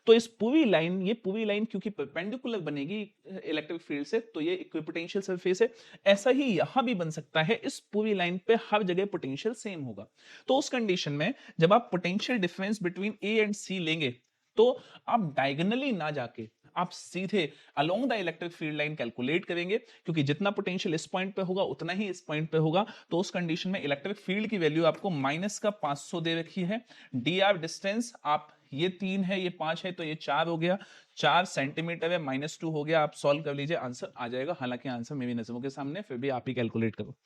Speaker 1: तो इस पूरी लाइन, ये पूरी लाइन क्योंकि परपेंडिकुलर बनेगी इलेक्ट्रिक फील्ड से, तो ये इक्विपोटेंशियल सरफेस है। ऐसा ही यहां भी बन सकता है, इस पूरी लाइन पे हर जगह पोटेंशियल सेम होगा। तो उस कंडीशन में जब आप potential difference between A and C लेंगे तो आप डायगोनली ना जाके आप सीधे along the electric field line calculate करेंगे, क्योंकि जितना पोटेंशियल इस पॉइंट पे होगा उतना ही इस पॉइंट पे होगा। तो उस कंडीशन में इलेक्ट्रिक फील्ड की वैल्यू आपको माइनस का 500 दे रखी है। डी आर डिस्टेंस आप, ये 3 है, ये 5 है, तो ये 4 हो गया, 4 सेंटीमीटर है, -2 हो गया। आप सॉल्व कर लीजिए, आंसर आ जाएगा। हालांकि आंसर मेरी नजरों के सामने, फिर भी आप ही कैलकुलेट करो।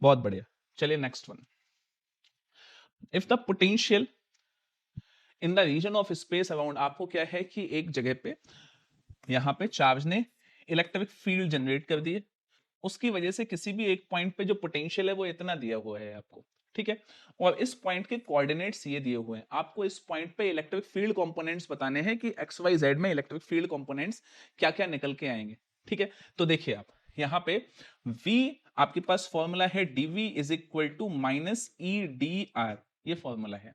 Speaker 1: बहुत बढ़िया। चलिए next one. If the potential in the region of space around, आपको क्या है कि एक जगह पे यहां पे चार्ज ने इलेक्ट्रिक फील्ड जनरेट कर दी है, उसकी वजह से किसी भी एक पॉइंट पे जो पोटेंशियल है वो इतना दिया हुआ है आपको, ठीक है। और इस पॉइंट के कोऑर्डिनेट्स ये दिए हुए हैं आपको। इस पॉइंट पे इलेक्ट्रिक फील्ड कंपोनेंट्स बताने हैं कि एक्स वाई जेड में इलेक्ट्रिक फील्ड कंपोनेंट्स क्या क्या निकल के आएंगे, ठीक है। तो देखिए आप यहां पे V आपके पास फॉर्मूला है dV is equal to -EdR, ये फॉर्मूला है,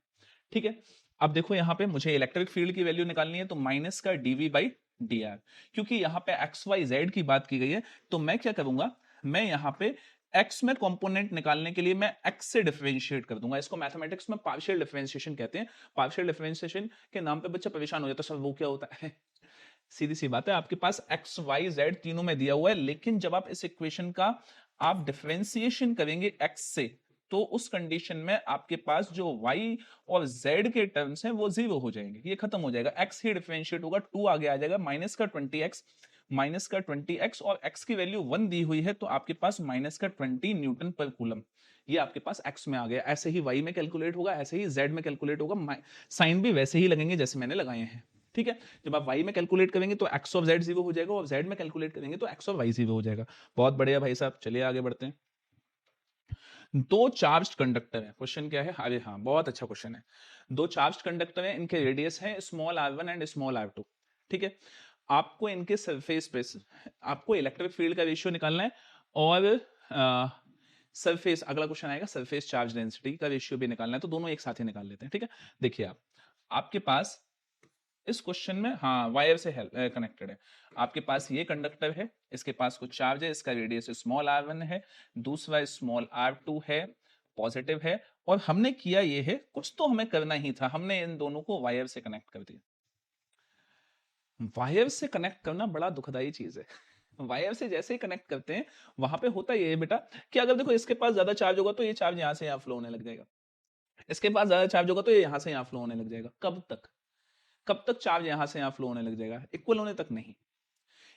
Speaker 1: ठीक है। अब देखो यहां पे मुझे इलेक्ट्रिक फील्ड की वैल्यू निकालनी है, तो माइनस का dV बाई dr, क्योंकि यहां पे एक्स वाई जेड की बात की गई है, तो मैं क्या करूंगा, मैं यहां पे x में कंपोनेंट निकालने के लिए मैं x से डिफरेंशिएट कर दूंगा। इसको मैथमेटिक्स में पार्शियल डिफरेंशिएशन कहते हैं। पार्शियल डिफरेंशिएशन के नाम पे बच्चा परेशान हो जाता है, सर वो क्या होता है? सीधी सी बात है, आपके पास x y z तीनों में दिया हुआ है, लेकिन जब आप इस इक्वेशन का आप डिफरेंशिएशन करेंगे x से, तो उस कंडीशन में आपके पास जो y और z के टर्म्स हैं वो जीरो हो जाएंगे, ये खत्म हो जाएगा। x ही डिफरेंशिएट होगा, 2 आगे आ जाएगा, माइनस का 20x और x की वैल्यू 1 दी हुई है, तो आपके पास -20 न्यूटन पर कूलम, ये आपके पास x में आ गया। ऐसे ही y में कैलकुलेट होगा, ऐसे ही z में कैलकुलेट होगा, साइन भी वैसे ही लगेंगे जैसे मैंने लगाए हैं, ठीक है। जब आप y में कैलकुलेट करेंगे तो x ऑफ z जीरो हो जाएगा, और z में कैलकुलेट करेंगे तो x ऑफ y जीरो हो जाएगा। बहुत बढ़िया भाई साहब, चलिए आगे बढ़ते हैं। दो चार्ज कंडक्टर है, क्वेश्चन क्या है? अरे हाँ, बहुत अच्छा क्वेश्चन है। दो चार्ज कंडक्टर है, इनके रेडियस है small r1 and small r2, ठीक है। आपको इनके सरफेस पे आपको इलेक्ट्रिक फील्ड का रेशियो निकालना है, और सरफेस, अगला क्वेश्चन आएगा सरफेस चार्ज डेंसिटी का रेशियो भी निकालना है, तो दोनों एक साथ ही निकाल लेते हैं, ठीक है। देखिए आप, आपके पास इस क्वेश्चन में हाँ वायर से कनेक्टेड है। आपके पास ये कंडक्टर है, इसके पास कुछ चार्ज है, इसका रेडियस स्मॉल r1 है, दूसरा स्मॉल r2 है, पॉजिटिव है, और हमने किया ये है, कुछ तो हमें करना ही था, हमने इन दोनों को वायर से कनेक्ट कर दिया। वायर से कनेक्ट करना बड़ा दुखदाई चीज है। वायर से जैसे ही कनेक्ट करते हैं, वहां पे होता ये है बेटा कि अगर देखो इसके पास ज्यादा चार्ज होगा तो ये चार्ज यहां से यहां फ्लो होने लग जाएगा, इसके पास ज्यादा चार्ज होगा तो ये यहां से यहां फ्लो होने लग जाएगा। कब तक चार्ज यहां से यहां फ्लो होने लग जाएगा? इक्वल होने तक नहीं।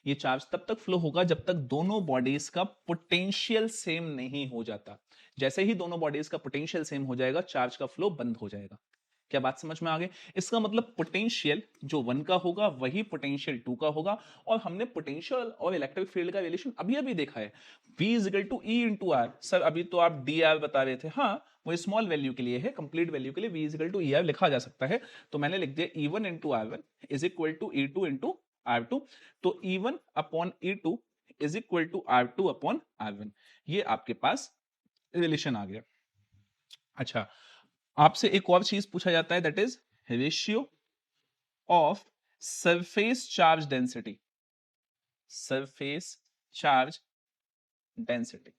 Speaker 1: ये चार्ज तब तक फ्लो होगा जब तक दोनों बॉडीज का पोटेंशियल सेम नहीं हो जाता। जैसे ही दोनों बॉडीज का पोटेंशियल सेम हो जाएगा, चार्ज का फ्लो बंद हो जाएगा। क्या बात समझ में आ गई? इसका मतलब पोटेंशियल जो 1 का होगा वही पोटेंशियल 2 का होगा। और हमने पोटेंशियल और इलेक्ट्रिक फील्ड का रिलेशन अभी अभी देखा है, V is equal to E into R. Sir अभी तो आप डी आर बता रहे थे, हाँ वो स्मॉल वैल्यू के लिए है, कंप्लीट वैल्यू के लिए V is equal to E R लिखा जा सकता है। तो मैंने लिख दिया E1 into R1 is equal to E2 into R2। तो E1 upon E2 is equal to R2 upon R1, ये आपके पास रिलेशन आ गया। अच्छा, आपसे एक और चीज पूछा जाता है, that is ratio of surface charge density. Surface charge density,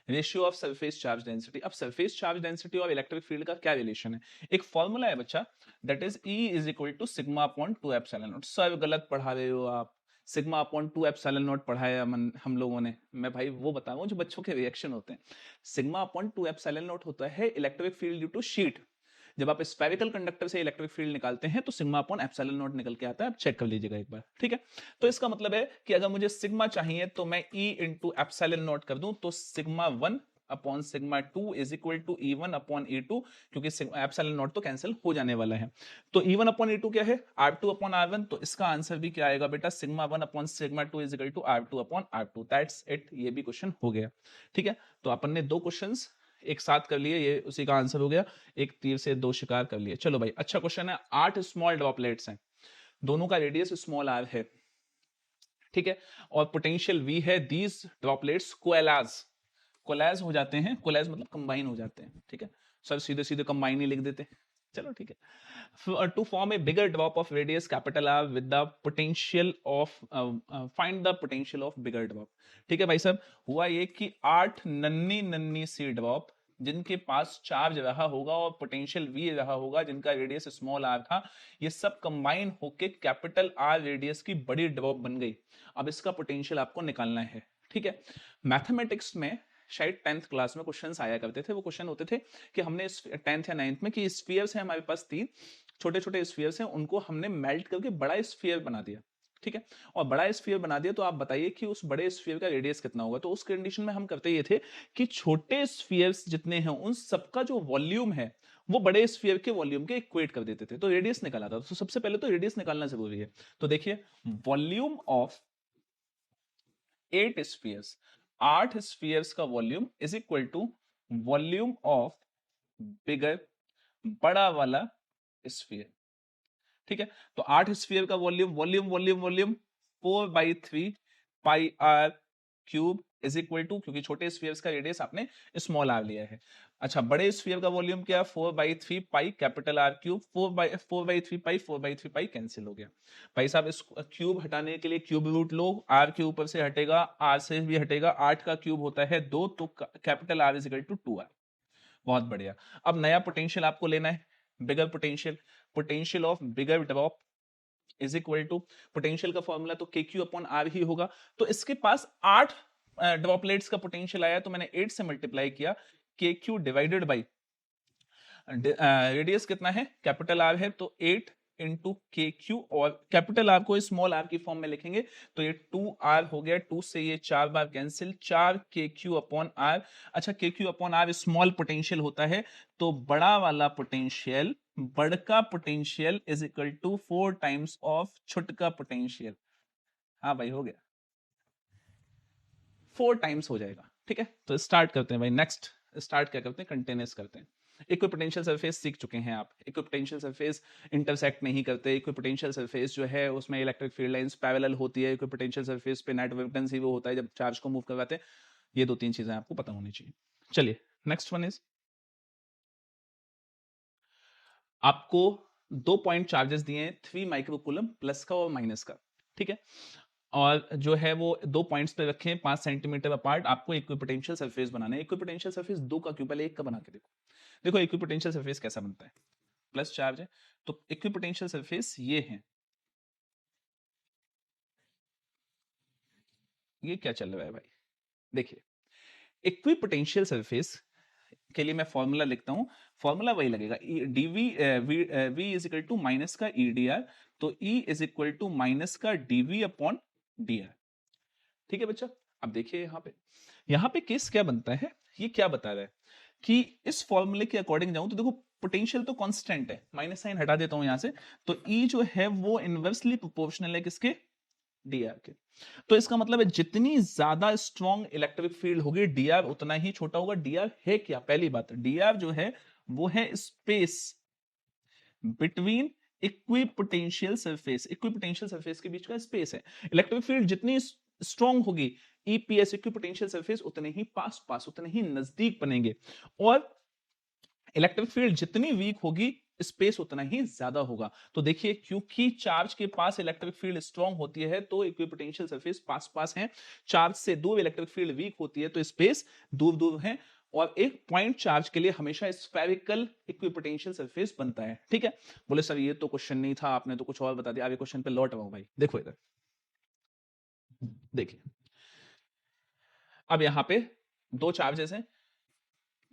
Speaker 1: ratio of surface charge density. अब सरफेस चार्ज डेंसिटी और इलेक्ट्रिक फील्ड का क्या रिलेशन है? एक फॉर्मूला है बच्चा, that is E is equal to sigma upon 2 epsilon naught. Sir गलत पढ़ा रहे हो आप, सिग्मा अपॉन 2 एप्सिलॉन नॉट पढ़ाया हम लोगों ने। मैं भाई वो बता रहा हूं जो बच्चों के रिएक्शन होते हैं। सिग्मा अपॉन 2 एप्सिलॉन नॉट होता है electric field due to sheet. जब आप स्फेरिकल कंडक्टर से इलेक्ट्रिक फील्ड निकालते हैं तो सिग्मा अपॉन एप्सिलॉन नॉट निकल के आता है, आप चेक कर लीजिएगा एक बार, ठीक है। तो इसका मतलब है कि अगर मुझे सिग्मा चाहिए तो मैं E इंटू एप्सिलॉन नॉट कर दूं, तो sigma 1 upon sigma 2 is equal to E1 upon E2, क्योंकि एप्सिलॉन नॉट तो कैंसिल हो जाने वाला है। तो E1 अपॉन E2 क्या है? R2 upon R1। तो इसका आंसर भी क्या आएगा बेटा? Sigma 1 upon sigma 2 is equal to R2 upon R2। That's it, ये भी क्वेश्चन हो गया, ठीक है। तो अपन ने दो क्वेश्चंस एक साथ कर लिए, ये उसी का आंसर हो गया, एक तीर से दो शिकार कर लिए। चलो भाई, अच्छा क्वेश्चन है। 8 स्मॉल ड्रॉपलेट्स हैं, दोनों का रेडियस स्मॉल r है, ठीक है, और पोटेंशियल V है। दीज ड्रॉपलेट्स कोलाज हो जाते हैं, कोलाज मतलब कंबाइन हो जाते हैं, ठीक है। सर सीधे सीधे कंबाइन ही लिख देते हैं, चलो ठीक है। To form a bigger drop of radius capital R with the potential of, find the potential of bigger drop. ठीक है भाई साहब, हुआ ये कि 8 नन्नी नन्नी सी ड्रॉप जिनके पास चार्ज रहा होगा और पोटेंशियल V रहा होगा, जिनका रेडियस स्मॉल r था, ये सब कंबाइन होके कैपिटल R रेडियस की बड़ी ड्रॉप बन गई। अब इसका पोटेंशियल आपको निकालना है, ठीक है। मैथमेटिक्स में शायद 10th क्लास में क्वेश्चंस आया करते थे। वो क्वेश्चन होते थे कि हमने 10th या 9th में कि स्फीयर्स हैं हमारे पास 3 छोटे छोटे स्फीयर्स हैं, उनको हमने मेल्ट करके बड़ा स्फीयर बना दिया, ठीक है। और बड़ा स्फीयर बना दिया तो आप बताइए कि उस बड़े स्फीयर का रेडियस कितना होगा। तो उस कंडीशन में हम करते ये थे कि छोटे स्फीयर्स जितने हैं उन सबका जो वॉल्यूम है वो बड़े स्फीयर के वॉल्यूम के इक्वेट कर देते थे, तो रेडियस निकाला था। तो सबसे पहले तो रेडियस निकालना जरूरी है। तो देखिए वॉल्यूम ऑफ 8 स्फीयर्स, 8 स्फीयर्स का volume is equal to volume of bigger, बड़ा वाला स्फीयर, ठीक है। तो 8 स्फीयर का volume volume volume volume 4/3 pi R cube is equal to, क्योंकि छोटे स्फीयर्स का रेडियस आपने स्मॉल आर लिया है। अच्छा, बड़े स्फीयर का वॉल्यूम क्या है? 4/3 pi capital R cube. 4/3 pi cancel हो गया। भाई साहब इस क्यूब हटाने के लिए क्यूब रूट लो, आर के ऊपर से हटेगा, आर से भी हटेगा, 8 का क्यूब होता है 2, तो capital R is equal to 2r। बहुत बढ़िया। अब नया पोटेंशियल आपको लेना है, bigger potential. Potential of bigger drop is equal to, potential का फॉर्मूला तो KQ अपॉन R ही होगा। तो इसके पास 8 ड्रॉपलेट्स का पोटेंशियल आया, तो मैंने 8 से मल्टीप्लाई किया, KQ डिवाइडेड बाई रेडियस कितना है, कैपिटल R है, तो 8 इंटू KQ, और कैपिटल R को स्मॉल r की फॉर्म में लिखेंगे तो ये 2r हो गया, 2 से ये 4 बार कैंसिल, 4 KQ अपॉन R। अच्छा, KQ upon R small potential होता है, तो बड़ा वाला पोटेंशियल, बड़का potential is equal to 4 times of छोटका पोटेंशियल। हाँ भाई हो गया, 4 टाइम्स हो जाएगा, ठीक है। तो स्टार्ट करते हैं भाई, नेक्स्ट स्टार्ट क्या करते हैं, कंटिन्यूस करते हैं। इक्विपोटेंशियल सरफेस सीख चुके हैं आप, इक्विपोटेंशियल सरफेस इंटरसेक्ट नहीं करते। इक्विपोटेंशियल सरफेस जो है उसमें इलेक्ट्रिक फील्ड लाइंस पैरेलल होती है। इक्विपोटेंशियल सरफेस पे नेट वेक्टेंसी वो होता है जब चार्ज को मूव करवाते हैं। ये 2-3 चीजें आपको पता होनी चाहिए। चलिए नेक्स्ट वन इज, आपको 2 पॉइंट चार्जेस दिए हैं, 3 माइक्रोकूलम प्लस का और माइनस का, ठीक है। और जो है वो 2 पॉइंट्स पे रखे हैं 5 सेंटीमीटर अपार्ट। आपको इक्विपोटेंशियल सरफेस बनाना है। इक्विपोटेंशियल सरफेस 2 का क्यों, पहले 1 का बना के देखो। देखो इक्विपोटेंशियल सरफेस कैसा बनता है, प्लस चार्ज है, तो इक्विपोटेंशियल सरफेस ये है। ये क्या चल रहा है भाई, देखिए इक्विपोटेंशियल सरफेस के लिए मैं फॉर्मूला लिखता हूं, फॉर्मूला वही लगेगा, dv v is equal to minus का EdR, तो E is equal to minus का dv अपॉन dr, ठीक है बच्चा। अब देखिए यहाँ पे केस क्या बनता है, ये क्या बता रहा है कि इस फॉर्मूले के अकॉर्डिंग जाऊं तो देखो पोटेंशियल तो कांस्टेंट है, माइनस साइन हटा देता हूं यहां से, तो E जो है वो इनवर्सली प्रोपोर्शनल है किसके, dr के। तो इसका मतलब है जितनी ज्यादा स्ट्रॉन्ग इलेक्ट्रिक फील्ड होगी dr उतना ही छोटा होगा। dr है क्या, पहली बात dr जो है वो है space between equipotential surface, equipotential surface के बीच का स्पेस है। इलेक्ट्रिक फील्ड जितनी स्ट्रॉन्ग होगी EPS इक्विपोटेंशियल सरफेस उतने ही पास पास, उतने ही नजदीक बनेंगे, और इलेक्ट्रिक फील्ड जितनी वीक होगी स्पेस उतना ही ज्यादा होगा। तो देखिए क्योंकि चार्ज के पास इलेक्ट्रिक फील्ड स्ट्रॉन्ग होती है तो इक्विपोटेंशियल सरफेस पास पास है, चार्ज से दूर इलेक्ट्रिक फील्ड वीक होती है तो स्पेस दूर दूर है, और एक पॉइंट चार्ज के लिए हमेशा स्फेरिकल इक्विपोटेंशियल सरफेस बनता है, ठीक है। बोले सर ये तो क्वेश्चन नहीं था, आपने तो कुछ और बता दिया। आगे क्वेश्चन पे लौट आओ भाई, देखो इधर देखिए, अब यहां पे 2 चार्जेस हैं,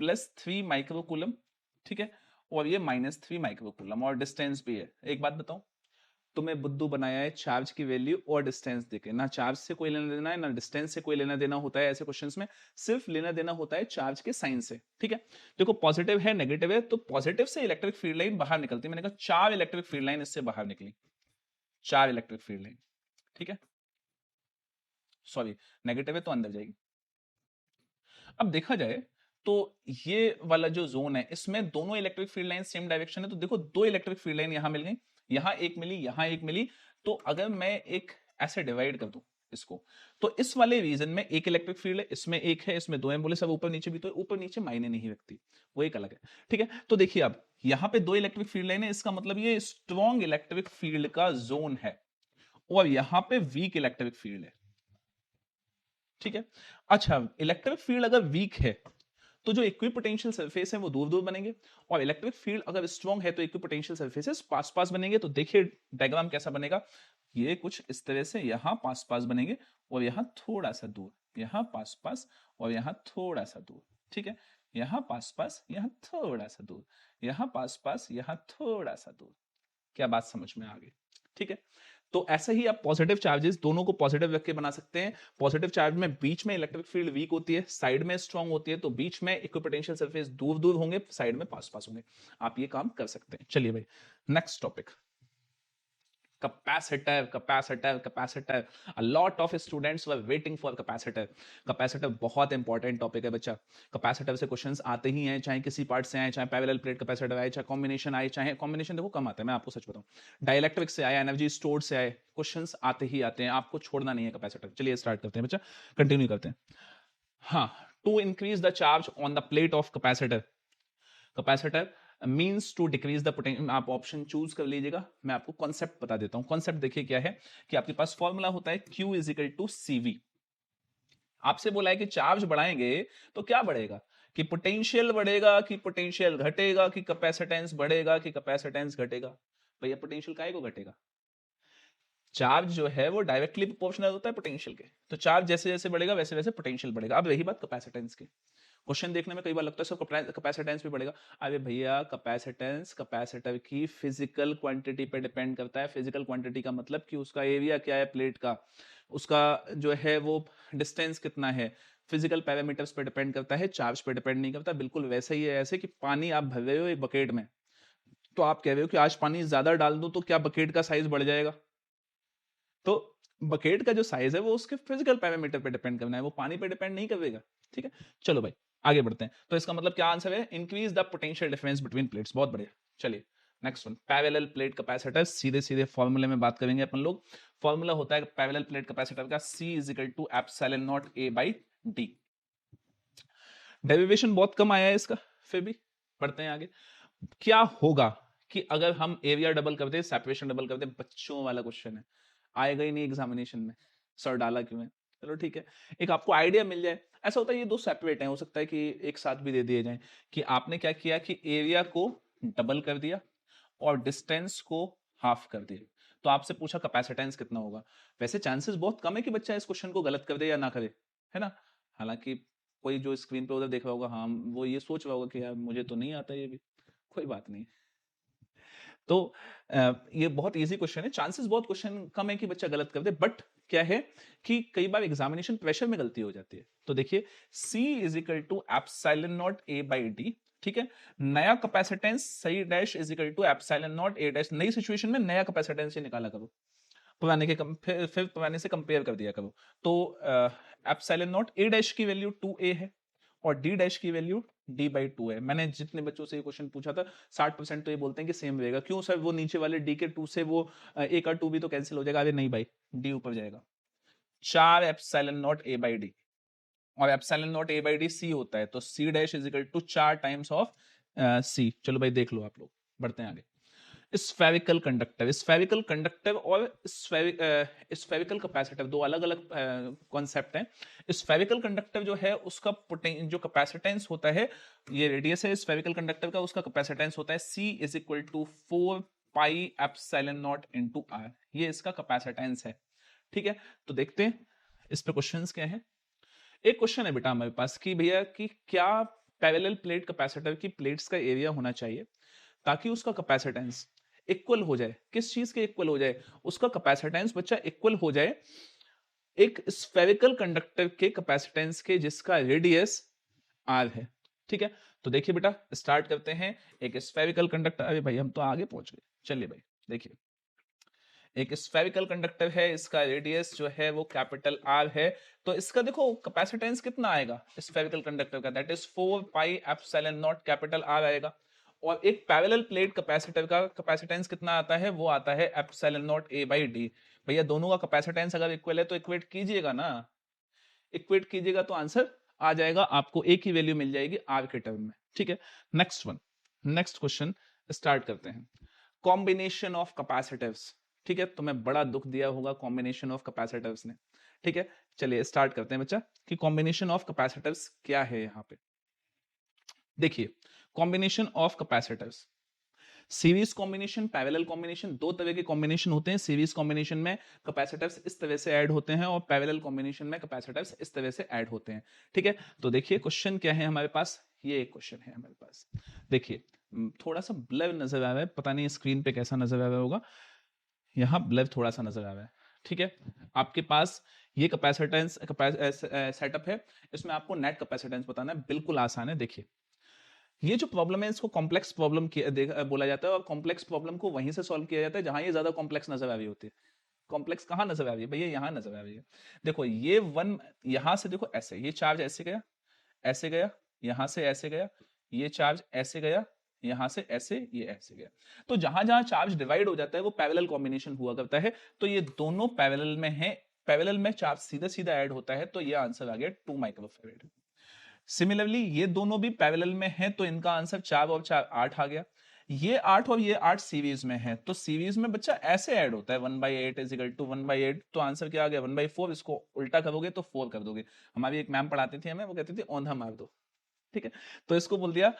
Speaker 1: +3 माइक्रोकूलम, ठीक है, और ये -3 माइक्रोकूलम, और डिस्टेंस भी है। एक बात बताऊं, तुम्हें बुद्धू बनाया है चार्ज की वैल्यू और डिस्टेंस देके, ना चार्ज से कोई लेना देना है ना डिस्टेंस से कोई लेना देना होता है ऐसे क्वेश्चंस में, सिर्फ लेना देना होता है चार्ज के साइन से, ठीक है। देखो पॉजिटिव है नेगेटिव है, तो पॉजिटिव से इलेक्ट्रिक फील्ड लाइन बाहर निकलती है, मैंने कहा 4 इलेक्ट्रिक फील्ड लाइन इससे बाहर निकली, 4 इलेक्ट्रिक फील्ड लाइन, ठीक है। सॉरी नेगेटिव है तो अंदर जाएगी। अब देखा जाए तो ये वाला जो जोन है इसमें दोनों electric field line same direction है, तो देखो 2 इलेक्ट्रिक फील्ड लाइन यहां मिल गई, यहां एक मिली, यहां एक मिली। तो अगर मैं एक ऐसे डिवाइड कर दूं इसको, तो इस वाले रीजन में एक इलेक्ट्रिक फील्ड है, इसमें एक है, इसमें 2 है। बोले सब ऊपर नीचे भी तो ऊपर नीचे मायने नहीं रखती, वो एक अलग है, ठीक है। तो देखिए अब यहां पे 2 इलेक्ट्रिक फील्ड लाइन है, इसका मतलब ये स्ट्रॉन्ग इलेक्ट्रिक फील्ड का जोन है, और यहां पे वीक इलेक्ट्रिक फील्ड है, ठीक है। अच्छा इलेक्ट्रिक फील्ड अगर वीक है तो जो इक्विपोटेंशियल सरफेस है वो दूर दूर बनेंगे, और इलेक्ट्रिक फील्ड अगर स्ट्रॉन्ग है तो इक्विपोटेंशियल सरफेसेस पास पास बनेंगे। तो देखिए डायग्राम कैसा बनेगा, ये कुछ इस तरह से यहां पास पास बनेंगे, और यहां थोड़ा सा दूर, यहां पास पास और यहां थोड़ा सा दूर। ठीक है, यहां पास पास, यहां थोड़ा सा दूर, यहां पास पास, यहां थोड़ा सा दूर। क्या बात समझ में आ गई? ठीक है, तो ऐसा ही आप पॉजिटिव चार्जेस दोनों को पॉजिटिव रख के बना सकते हैं। पॉजिटिव चार्ज में बीच में इलेक्ट्रिक फील्ड वीक होती है, साइड में स्ट्रांग होती है, तो बीच में इक्विपोटेंशियल सरफेस दूर दूर होंगे, साइड में पास पास होंगे। आप ये काम कर सकते हैं। चलिए भाई, next topic, capacitor, capacitor, capacitor. A lot of students were waiting for capacitor. capacitor बहुत इंपॉर्टेंट टॉपिक है बच्चा। कैपेसिटर से क्वेश्चंस आते ही हैं, चाहे किसी पार्ट से आए, चाहे पैरेलल प्लेट कैपेसिटर आए, चाहे कॉम्बिनेशन आए, चाहे कॉम्बिनेशन देखो कम आते हैं, मैं आपको सच बताऊं, डाइलेक्ट्रिक से आए, एनर्जी स्टोर्ड से आए, क्वेश्चंस आते ही आते हैं, आपको छोड़ना नहीं है कैपेसिटर। चलिए स्टार्ट करते हैं बच्चा, कंटिन्यू करते हैं। हाँ, to increase the charge on the plate of capacitor, capacitor means to decrease the potential. आप ऑप्शन चूज कर लीजिएगा, मैं आपको कॉन्सेप्ट बता देता हूं। कॉन्सेप्ट देखिए क्या है कि आपके पास फॉर्मूला होता है Q is equal to CV। आपसे बोला है कि चार्ज बढ़ाएंगे तो क्या बढ़ेगा, कि पोटेंशियल बढ़ेगा, कि पोटेंशियल घटेगा, कि कैपेसिटेंस बढ़ेगा, कि कैपेसिटेंस घटेगा। भैया पोटेंशियल काहे को घटेगा? चार्ज जो है वो डायरेक्टली प्रोपोर्शनल होता है पोटेंशियल के, तो चार्ज जैसे जैसे बढ़ेगा वैसे वैसे पोटेंशियल बढ़ेगा। अब यही बात कैपेसिटेंस की, क्वेश्चन देखने में कई बार लगता है सर कैपेसिटेंस भी बढ़ेगा। अरे भैया कैपेसिटेंस कैपेसिटर की फिजिकल क्वांटिटी पे डिपेंड करता है। फिजिकल क्वांटिटी का मतलब कि उसका एरिया क्या है प्लेट का, उसका जो है वो डिस्टेंस कितना है, फिजिकल पैरामीटर्स पे डिपेंड करता है, चार्ज पे डिपेंड नहीं करता। बिल्कुल वैसे ही है, ऐसे कि पानी आप भर रहे हो एक बकेट में, तो आप कह रहे हो कि आज पानी ज्यादा डाल दूं तो क्या बकेट का साइज बढ़ जाएगा? तो बकेट का जो साइज है वो उसके फिजिकल पैरामीटर पे डिपेंड करना है, वो पानी पे डिपेंड नहीं करेगा। ठीक है, चलो भाई आगे बढ़ते हैं। तो इसका मतलब क्या आंसर है, increase the potential difference between plates. बहुत बढ़िया। चलिए next one, parallel plate capacitor. सीधे सीधे फॉर्मूले में बात करेंगे अपन लोग। फॉर्मूला होता है पैरेलल प्लेट कैपेसिटर का, C is equal to epsilon not A by D। Derivation बहुत कम आया है इसका, फिर भी पढ़ते हैं आगे। क्या होगा कि अगर हम एरिया डबल कर दे, सेपरेशन डबल कर दे? बच्चों वाला क्वेश्चन है, आएगा ही नहीं एग्जामिनेशन में, सर डाला क्यों है? चलो ठीक है, एक आपको आइडिया मिल जाए। ऐसा होता है ये दो सेपरेट हैं, हो सकता है कि एक साथ भी दे दिए जाए, कि आपने क्या किया कि एरिया को डबल कर दिया और डिस्टेंस को हाफ कर दिया, तो आपसे पूछा कैपेसिटेंस कितना होगा। वैसे चांसेस बहुत कम है कि बच्चा इस क्वेश्चन को गलत कर दे या ना करे, है ना। हालांकि कोई जो स्क्रीन पे उधर देख रहा होगा, हाँ वो ये सोच रहा होगा कि यार मुझे तो नहीं आता ये भी, कोई बात नहीं। तो ये बहुत इजी क्वेश्चन है, चांसेस बहुत क्वेश्चन कम है कि बच्चा गलत कर दे, बट क्या है कि कई बार एग्जामिनेशन प्रेशर में गलती हो जाती है। तो देखिए C is equal to epsilon not A by D। ठीक है, नया कैपेसिटेंस सही dash is equal to epsilon not A dash. नई सिचुएशन में नया कैपेसिटेंस से निकाला करो, पुराने के फिर पुराने से कंपेयर कर दिया करो। तो एप्सिलॉन नॉट A डैश की वैल्यू 2A है और D डैश की वैल्यू D बाई 2 है। मैंने जितने बच्चों से ये क्वेश्चन पूछा था 60% तो ये बोलते हैं कि सेम रहेगा। क्यों सर, वो नीचे वाले D के 2 से वो A का 2 भी तो कैंसिल हो जाएगा। अरे नहीं भाई, D ऊपर जाएगा। 4 epsilon not A by D, और epsilon not A by D C होता है, तो C dash is equal to 4 times of C। चलो भाई देख लो आप लोग, बढ़ते हैं आगे। स्फेरिकल कंडक्टर, स्फेरिकल कंडक्टर और स्फेरिकल कैपेसिटर दो अलग अलग कॉन्सेप्ट हैं। स्फेरिकल कंडक्टर जो है उसका जो कैपेसिटेंस होता है, ये रेडियस है स्फेरिकल कंडक्टर का, उसका कैपेसिटेंस होता है C is equal to 4 pi epsilon naught into R। ये इसका कैपेसिटेंस है। ठीक है, तो देखते हैं इस पे क्वेश्चंस क्या है। एक क्वेश्चन है बेटा हमारे पास कि भैया कि क्या पैरेलल प्लेट कैपेसिटर की प्लेट्स का एरिया होना चाहिए ताकि उसका कैपेसिटेंस इक्वल हो जाए। किस चीज के इक्वल हो जाए? उसका कैपेसिटेंस बच्चा इक्वल हो जाए एक स्फेरिकल कंडक्टर के कैपेसिटेंस के जिसका रेडियस R है। ठीक है, तो देखिए बेटा स्टार्ट करते हैं। एक स्फेरिकल कंडक्टर, अरे भाई हम तो आगे पहुंच गए। चलिए भाई देखिए, एक स्फेरिकल कंडक्टर है, इसका रेडियस जो है वो कैपिटल R है। तो इसका देखो कैपेसिटेंस कितना आएगा स्फेरिकल कंडक्टर का, that is 4 pi epsilon not capital R आएगा। और एक पैरेलल प्लेट कैपेसिटर का कैपेसिटेंस कितना आता है, वो आता है epsilon not A by D। भैया दोनों का कैपेसिटेंस अगर इक्वल है तो इक्वेट कीजिएगा ना, इक्वेट कीजिएगा तो आंसर आ जाएगा, आपको एक ही वैल्यू मिल जाएगी R के टर्म में। ठीक है, next one, next question start करते हैं। Combination of capacitives. ठीक है, तुम्हें बड़ा दुख दिया होगा कॉम्बिनेशन ऑफ कैपेसिटिव्स ने। ठीक है, चलिए स्टार्ट करते हैं बच्चा कि कॉम्बिनेशन ऑफ कैपेसिटिव्स क्या है यहाँ पे। देखिए combination of capacitors, series combination, parallel combination, दो तरह के कॉम्बिनेशन होते हैं। सीरीज कॉम्बिनेशन में कैपेसिटर्स इस तरह से ऐड होते हैं और पैरेलल कॉम्बिनेशन में कैपेसिटर्स इस तरह से ऐड होते हैं। ठीक है, तो देखिए क्वेश्चन क्या है हमारे पास, ये एक क्वेश्चन है हमारे पास। देखिए थोड़ा सा ब्लर नजर आ रहा है, पता नहीं स्क्रीन पे कैसा नजर आ रहा होगा, यहाँ ब्लर थोड़ा सा नजर आ रहा है। ठीक है, आपके पास ये कैपेसिटेंस सेटअप है, इसमें आपको नेट कैपेसिटेंस बताना है, बिल्कुल आसान है। देखिए ये जो प्रॉब्लम है इसको कॉम्प्लेक्स प्रॉब्लम बोला जाता है, और कॉम्प्लेक्स प्रॉब्लम को वहीं से सॉल्व किया जाता है जहां ये ज्यादा कॉम्प्लेक्स नजर आ रही होती है। कॉम्प्लेक्स कहां नजर आ रही है भैया, यहाँ नजर आ रही है। देखो ये वन, यहां से देखो ऐसे, ये चार्ज ऐसे गया, ऐसे गया, यहां से ऐसे गया, ये चार्ज ऐसे गया, यहां से ऐसे, ये ऐसे गया। तो जहां जहां चार्ज डिवाइड हो जाता है वो पैरेलल कॉम्बिनेशन हुआ करता है। तो ये दोनों पैरेलल में है, पैरेलल में चार्ज सीधा सीधा ऐड होता है, तो ये आंसर आ गया 2 माइक्रोफैराड। सिमिलरली ये दोनों भी पैरेलल में हैं, तो इनका आंसर 4 और 4 8 आ गया। ये 8 और ये 8 सीरीज में है, तो सीरीज में बच्चा ऐसे ऐड होता है 1/8 इज इक्वल टू 1/8, तो आंसर क्या आ गया 1/4। इसको उल्टा करोगे तो 4 कर दोगे। हमारी एक मैम पढ़ाती थी हमें, वो कहती थी औंधा मार दो। ठीक है, तो इसको बोल दिया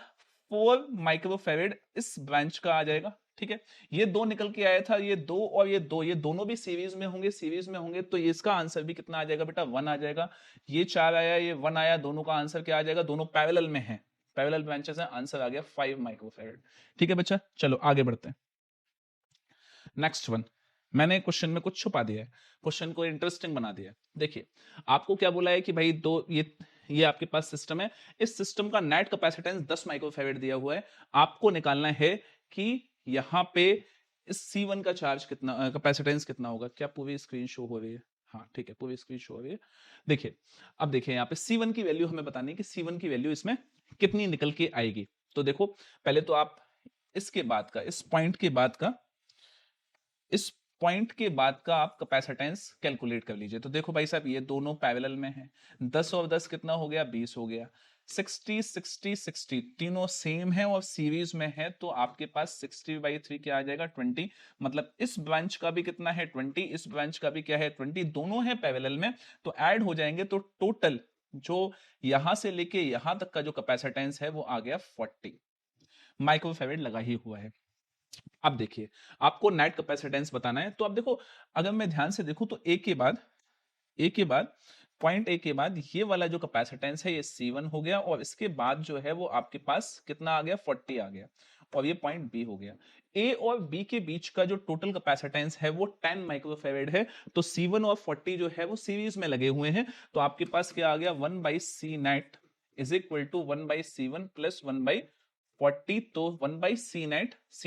Speaker 1: 4 माइक्रोफेरेड इस ब्रांच का आ जाएगा। ठीक है, ये दो निकल के आया था, ये दो और ये दो, ये दोनों भी सीरीज में होंगे, सीरीज में होंगे, तो इसका आंसर भी कितना आ जाएगा बेटा 1 आ जाएगा। ये 4 आया, ये 1 आया, दोनों का आंसर क्या आ जाएगा, दोनों पैरेलल में है, पैरेलल ब्रांचेस है, आंसर आ गया 5 माइक्रोफेरेड। ठीक है बच्चा, चलो आगे बढ़ते हैं। नेक्स्ट वन, मैंने क्वेश्चन में कुछ छुपा दिया है, क्वेश्चन को इंटरेस्टिंग बना दिया है। देखिए आपको क्या बोला है कि भाई दो, ये आपके पास सिस्टम है, इस सिस्टम का नेट कैपेसिटेंस 10 माइक्रोफैराड दिया हुआ है। आपको निकालना है कि यहाँ पे इस C1 का चार्ज कितना, कैपेसिटेंस कितना होगा। क्या पूरी स्क्रीन शो हो रही है? हाँ ठीक है, पूरी स्क्रीन शो हो रही है। देखिए अब देखिए यहाँ पे C1 की वैल्यू हमें बतानी है कि C1 की वैल्यू इसमें कितनी निकल के आएगी। तो देखो पहले तो आप इसके बाद का, इस पॉइंट के बाद का, इस पॉइंट के बाद का आप कैपेसिटेंस कैलकुलेट कर लीजिए। तो देखो भाई साहब ये दोनों पैरेलल में हैं, 10 और 10 कितना हो गया, 20 हो गया। 60 60 60 तीनों सेम है और सीरीज में है, तो आपके पास 60/3 क्या आ जाएगा 20। मतलब इस ब्रांच का भी कितना है 20, इस ब्रांच का भी क्या है 20, दोनों है पैरेलल में, तो ऐड हो जाएंगे, तो टोटल जो यहां से लेके यहां तक का जो कैपेसिटेंस है वो आ गया 40 माइक्रोफैराड लगा ही हुआ है। अब देखिए आपको नेट कैपेसिटेंस बताना है, तो अब देखो अगर मैं ध्यान से देखूं तो एक के बाद पॉइंट ए के बाद ये वाला जो कैपेसिटेंस है ये C1 हो गया, और इसके बाद जो है वो आपके पास कितना आ गया 40 आ गया, और ये पॉइंट बी हो गया। ए और बी के बीच का जो टोटल कैपेसिटेंस है वो 10 माइक्रोफैराड है, तो C1 और 40 जो है वो सीरीज में लगे हुए हैं, तो आपके पास क्या आ गया 1/C net is equal to 1/C1 plus 1/40, तो 1/C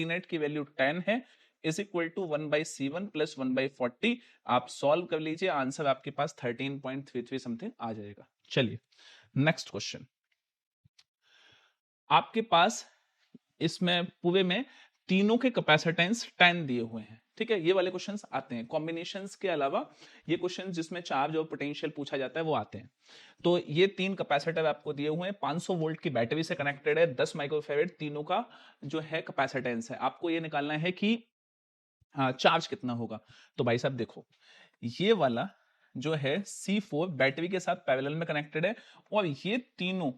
Speaker 1: नेट की वैल्यू 10 है, is equal to 1/C1 plus 1/40। आप सॉल्व कर लीजिए, आंसर आपके पास 13.33 समथिंग आ जाएगा। चलिए नेक्स्ट क्वेश्चन, आपके पास इसमें पूरे में तीनों के कैपेसिटेंस 10 दिए हुए हैं। ठीक है, ये वाले क्वेश्चंस आते हैं कॉम्बिनेशंस के अलावा, ये क्वेश्चन जिसमें चार्ज और पोटेंशियल पूछा जाता है वो आते हैं। तो ये तीन कैपेसिटर आपको दिए हुए हैं, 500 वोल्ट की बैटरी से कनेक्टेड है, 10 माइक्रोफैराड तीनों का जो है कैपेसिटेंस है। आपको ये निकालना है कि चार्ज कितना होगा। तो भाई साहब देखो ये वाला जो है C4 बैटरी के साथ पैरेलल में कनेक्टेड है, और ये तीनों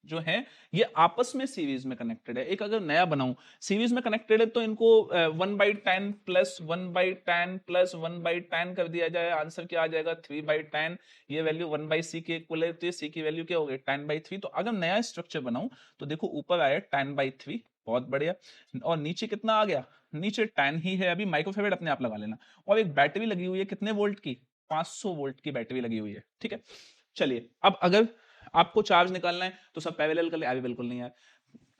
Speaker 1: जो है ये आपस में सीरीज में कनेक्टेड है। एक अगर नया बनाऊं, सीरीज में कनेक्टेड है तो इनको 1/10 प्लस 1/10 प्लस 1/10 कर दिया जाए, आंसर क्या आ जाएगा 3/10। ये वैल्यू 1/C के इक्वल है, तो C की वैल्यू क्या हो गई 10/3। तो अगर नया स्ट्रक्चर बनाऊं तो देखो ऊपर आया 10/3, बहुत बढ़िया, और नीचे कितना आ गया, नीचे 10 ही है, अभी माइक्रोफैराड अपने आप लगा लेना, और एक बैटरी लगी हुई है कितने वोल्ट की, 500 वोल्ट की बैटरी लगी हुई है। ठीक है, चलिए अब अगर आपको चार्ज निकालना है तो सब पैरेलल कर ले, अभी बिल्कुल नहीं यार,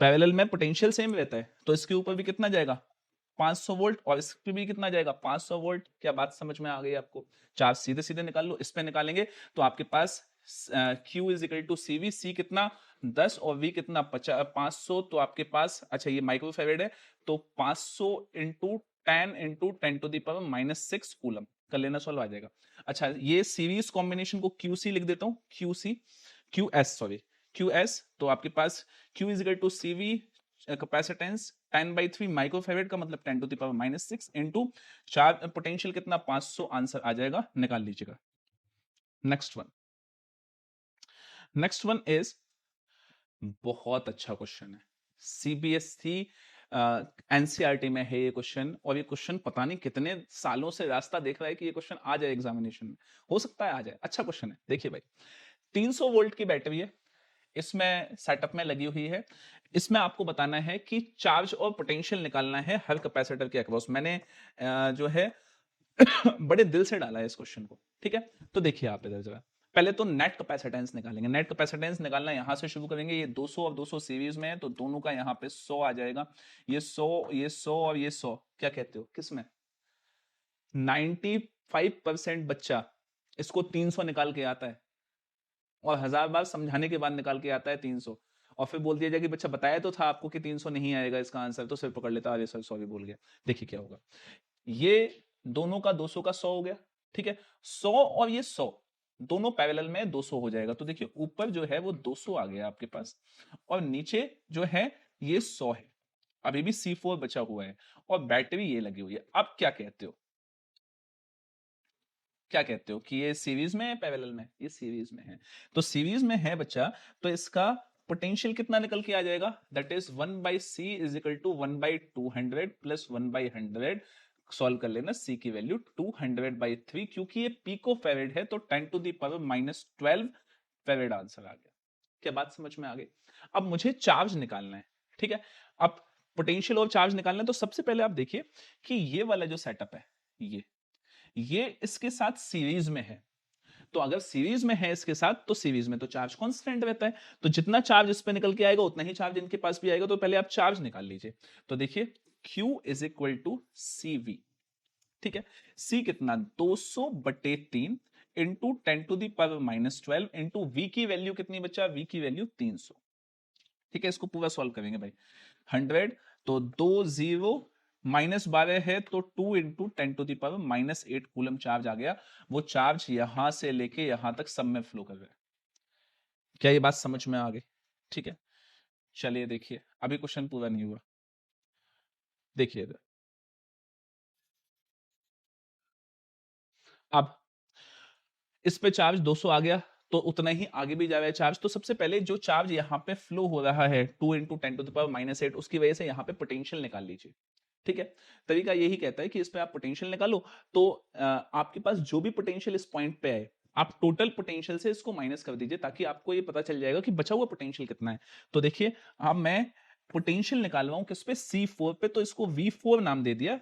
Speaker 1: पैरेलल में पोटेंशियल सेम रहता है, तो इसके ऊपर भी कितना जाएगा 500 वोल्ट, और इस पे भी कितना जाएगा 500 वोल्ट। क्या बात समझ में आ गई आपको? चार्ज सीधे सीधे निकाल लो, इस पे निकालेंगे तो आपके पास Q is equal to CV, C कितना 10 और V कितना 500, तो आपके पास, अच्छा ये माइक्रोफैराड है, तो 500 इंटू 10 इंटू 10⁻⁻6 कूलम कर लेना, सॉल्व आ जाएगा। अच्छा ये सीरीज कॉम्बिनेशन को QC लिख देता हूं, QS, तो आपके पास Q is equal to CV capacitance 10/3 microfarad का मतलब 10⁻⁻6 इंटू चार्ज पोटेंशियल कितना 500, आंसर आ जाएगा, निकाल लीजिएगा। नेक्स्ट वन इज बहुत अच्छा क्वेश्चन है, सीबीएसई एनसीईआरटी में है ये क्वेश्चन, और ये क्वेश्चन पता नहीं कितने सालों से रास्ता देख रहा है कि ये क्वेश्चन आ जाए एग्जामिनेशन में, हो सकता है आ जाए। अच्छा क्वेश्चन है, देखिए भाई 300 वोल्ट की बैटरी है, इसमें सेटअप में लगी हुई है, इसमें आपको बताना है कि चार्ज और पोटेंशियल निकालना है हर कैपेसिटर के अक्रॉस। मैंने जो है बड़े दिल से डाला है इस क्वेश्चन को, ठीक है। तो देखिए आप इधर जरा, पहले तो नेट कैपेसिटेंस निकालेंगे। नेट कैपेसिटेंस निकालना यहां से शुरू करेंगे, ये 200 और 200 सीरीज में है, तो दोनों का यहां पे 100 आ जाएगा। ये 100, ये 100 और ये 100, क्या कहते हो किसमें? 95% बच्चा इसको 300 निकाल के आता है, और 1000 बार समझाने के बाद निकाल के आता है 300, और फिर बोल दिया जाए कि बच्चा बताया तो था आपको कि 300 नहीं आएगा इसका आंसर, तो सिर पकड़ लेता, अरे सर सॉरी बोल गया। देखिए क्या होगा, ये दोनों का 200 का 100 हो गया, ठीक है। 100 और ये 100 दोनों पैरेलल में 200 हो जाएगा, तो देखिए ऊपर जो है वो 200 आ गया आपके पास, और नीचे जो है ये 100 है, अभी भी C4 बचा हुआ है, और बैटरी ये लगी हुई है। अब क्या कहते हो, क्या कहते हो कि ये सीरीज में है पैरेलल में? ये सीरीज में है, तो सीरीज में है बच्चा, तो इसका पोटेंशियल कितना निकल के आ जाएगा, that is 1/c is equal to 1/200 plus 1/100। Solve कर लेना, c की वैल्यू 200/3, क्योंकि ये पिको फेरेड है तो 10 to the power -12 farad answer आ गया। क्या बात समझ में आ गई? अब मुझे चार्ज निकालना है, ठीक है। अब पोटेंशियल और चार्ज निकालना है, तो सबसे पहले आप देखिए कि ये वाला जो सेटअप है, ये इसके साथ सीरीज में है, तो अगर सीरीज में है इसके साथ, तो सीरीज में तो चार्ज कांस्टेंट रहता है, तो जितना चार्ज इस पे निकल के आएगा उतना ही चार्ज इनके पास भी आएगा। तो पहले आप चार्ज निकाल लीजिए, तो देखिए Q is equal to CV, ठीक है। C कितना, 200/3 into 10 to the power -12 into V की वैल्यू कितनी बच्चा, V की वैल्यू 300, ठीक है। इसको पूरा सॉल्व करेंगे भाई, 100 तो 20 -12 है, तो 2 into 10 to the power -8 coulomb charge आ गया। वो चार्ज यहां से लेके यहां तक सब में फ्लो कर रहा है। क्या ये बात समझ में आ गई? ठीक है, चलिए देखिए, अभी क्वेश्चन पूरा नहीं हुआ, देखिए इधर। अब इस पे चार्ज 200 आ गया, तो उतना ही आगे भी जा रहा है चार्ज, तो सबसे पहले जो चार्ज यहाँ पे फ्लो हो रहा है 2 इंटू 10 टू द पावर -8, उसकी वजह से यहाँ पे पोटेंशियल निकाल लीजिए, ठीक है। तरीका यही कहता है कि इस पे आप पोटेंशियल निकालो, तो आपके पास जो भी पोटेंशियल इस पॉइंट पे आए, आप टोटल पोटेंशियल से इसको माइनस कर दीजिए, ताकि आपको ये पता चल जाएगा कि बचा हुआ पोटेंशियल कितना है। तो देखिए, अब मैं पोटेंशियल निकाल रहा हूं किस पे, C4 पे, तो इसको V4 नाम दे दिया।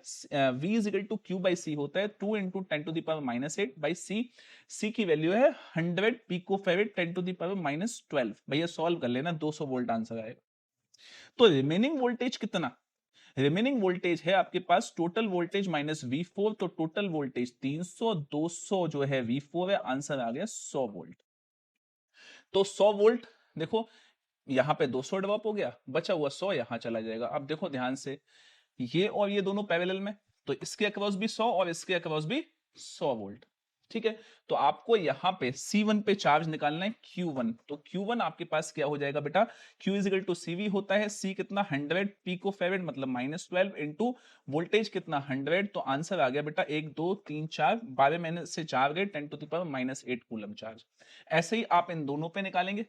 Speaker 1: V is equal to Q/C होता है 2 into 10 to the power -8 by C। C की वैल्यू है 100 pico farad 10 to the power -12। भैया सॉल्व कर लेना, 200 वोल्ट आंसर आएगा। तो रिमेनिंग वोल्टेज कितना, रिमेनिंग वोल्टेज है आपके पास टोटल वोल्टेज माइनस V4, तो टोटल वोल्टेज 300, 200 जो है V4 है, आंसर आ गया 100 वोल्ट। तो 100 वोल्ट देखो, यहां पे 200 ड्रॉप हो गया, बचा हुआ 100 यहां चला जाएगा। अब देखो ध्यान से, ये और ये दोनों पैरेलल में, तो इसके अक्रॉस भी 100 और इसके अक्रॉस भी 100 वोल्ट, ठीक है। तो आपको यहां पे C1 पे चार्ज निकालना है Q1, तो Q1 आपके पास क्या हो जाएगा बेटा, Q is equal to CV होता है, C कितना 100 पिको फेरेड मतलब -12 इंटू वोल्टेज कितना 100, तो आंसर आ गया बेटा 1 2 3 4, 12 में से 4 गए, 10 to the power -8 coulomb charge. ऐसे ही आप इन दोनों पे निकालेंगे,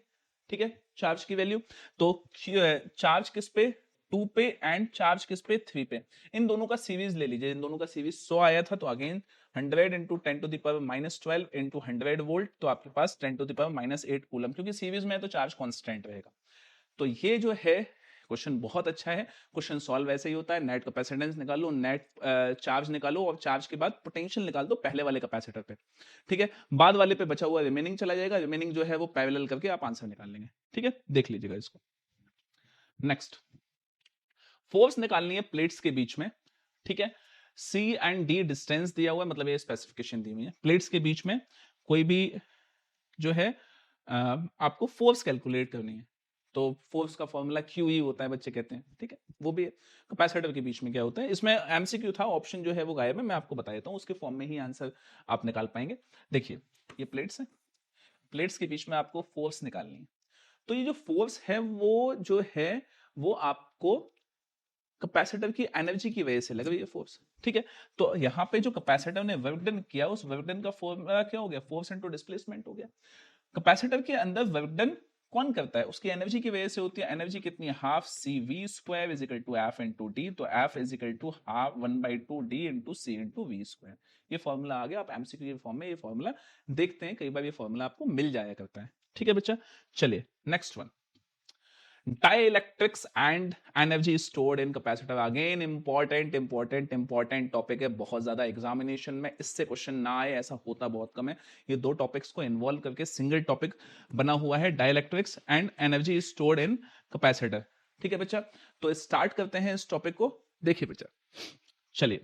Speaker 1: ठीक है, चार्ज की वैल्यू। तो चार्ज किस पे, 2 पे, एंड चार्ज किस पे, 3 पे। इन दोनों का सीरीज ले लीजिए, इन दोनों का सीरीज 100 आया था, तो again 100 into 10 to the power -12 into 100 volt, तो आपके पास 10 टू द पावर -8 कूलम, क्योंकि सीरीज में है तो चार्ज कांस्टेंट रहेगा। तो ये जो है क्वेश्चन बहुत अच्छा है। क्वेश्चन सॉल्व ऐसे ही होता है, नेट कैपेसिटेंस निकालो, नेट चार्ज निकालो, और चार्ज के बाद पोटेंशियल निकाल दो पहले वाले कैपेसिटर पे, ठीक है। बाद वाले पे बचा हुआ रिमेनिंग चला जाएगा, रिमेनिंग जो है वो पैरेलल करके आप आंसर निकाल लेंगे, ठीक है। देख लीजिएगा इसको। नेक्स्ट, फोर्स निकालनी है प्लेट्स के बीच में, ठीक है। C एंड D डिस्टेंस दिया हुआ है, मतलब ये स्पेसिफिकेशन दी हुई है, प्लेट्स के बीच में कोई भी जो है आपको फोर्स कैलकुलेट करनी है, तो फोर्स का फॉर्मूला QE होता है, बच्चे कहते हैं, ठीक है। वो भी कैपेसिटर के बीच में क्या होता है, इसमें MCQ था, ऑप्शन जो है वो गायब है, मैं आपको बता देता हूँ, उसके फॉर्म में ही आंसर आप निकाल पाएंगे। देखिए ये प्लेट्स है, प्लेट्स के बीच में आपको फोर्स निकालनी है, तो ये जो फोर्स है वो जो है वो आपको कैपेसिटर की एनर्जी की वजह से लग रही है फोर्स, ठीक है। तो यहाँ पे जो कैपेसिटर ने वर्क डन किया, उस वर्क डन का फॉर्मूला क्या हो गया, फोर्स इनटू डिस्प्लेसमेंट हो गया। कैपेसिटर के अंदर वर्क डन कौन करता है? उसकी एनर्जी की वजह से होती है। एनर्जी कितनी है? Half C V square is equal to F into D. तो F is equal to half 1/2 D into C into V square. ये फॉर्मूला आ गया। आप एमसीक्यू के फॉर्म में ये फॉर्मूला देखते हैं, कई बार ये फॉर्मूला आपको मिल जाया करता है। ठीक है बच्चा, चलिए next one, dielectrics and energy stored in capacitor. Again important topic है बहुत ज्यादा एग्जामिनेशन में। इससे क्वेश्चन ना आए ऐसा होता बहुत कम है। ये दो टॉपिक्स को इन्वॉल्व करके सिंगल टॉपिक बना हुआ है, dielectrics and energy stored in capacitor. ठीक है बच्चा, तो स्टार्ट करते हैं इस टॉपिक को। देखिए बच्चा, चलिए,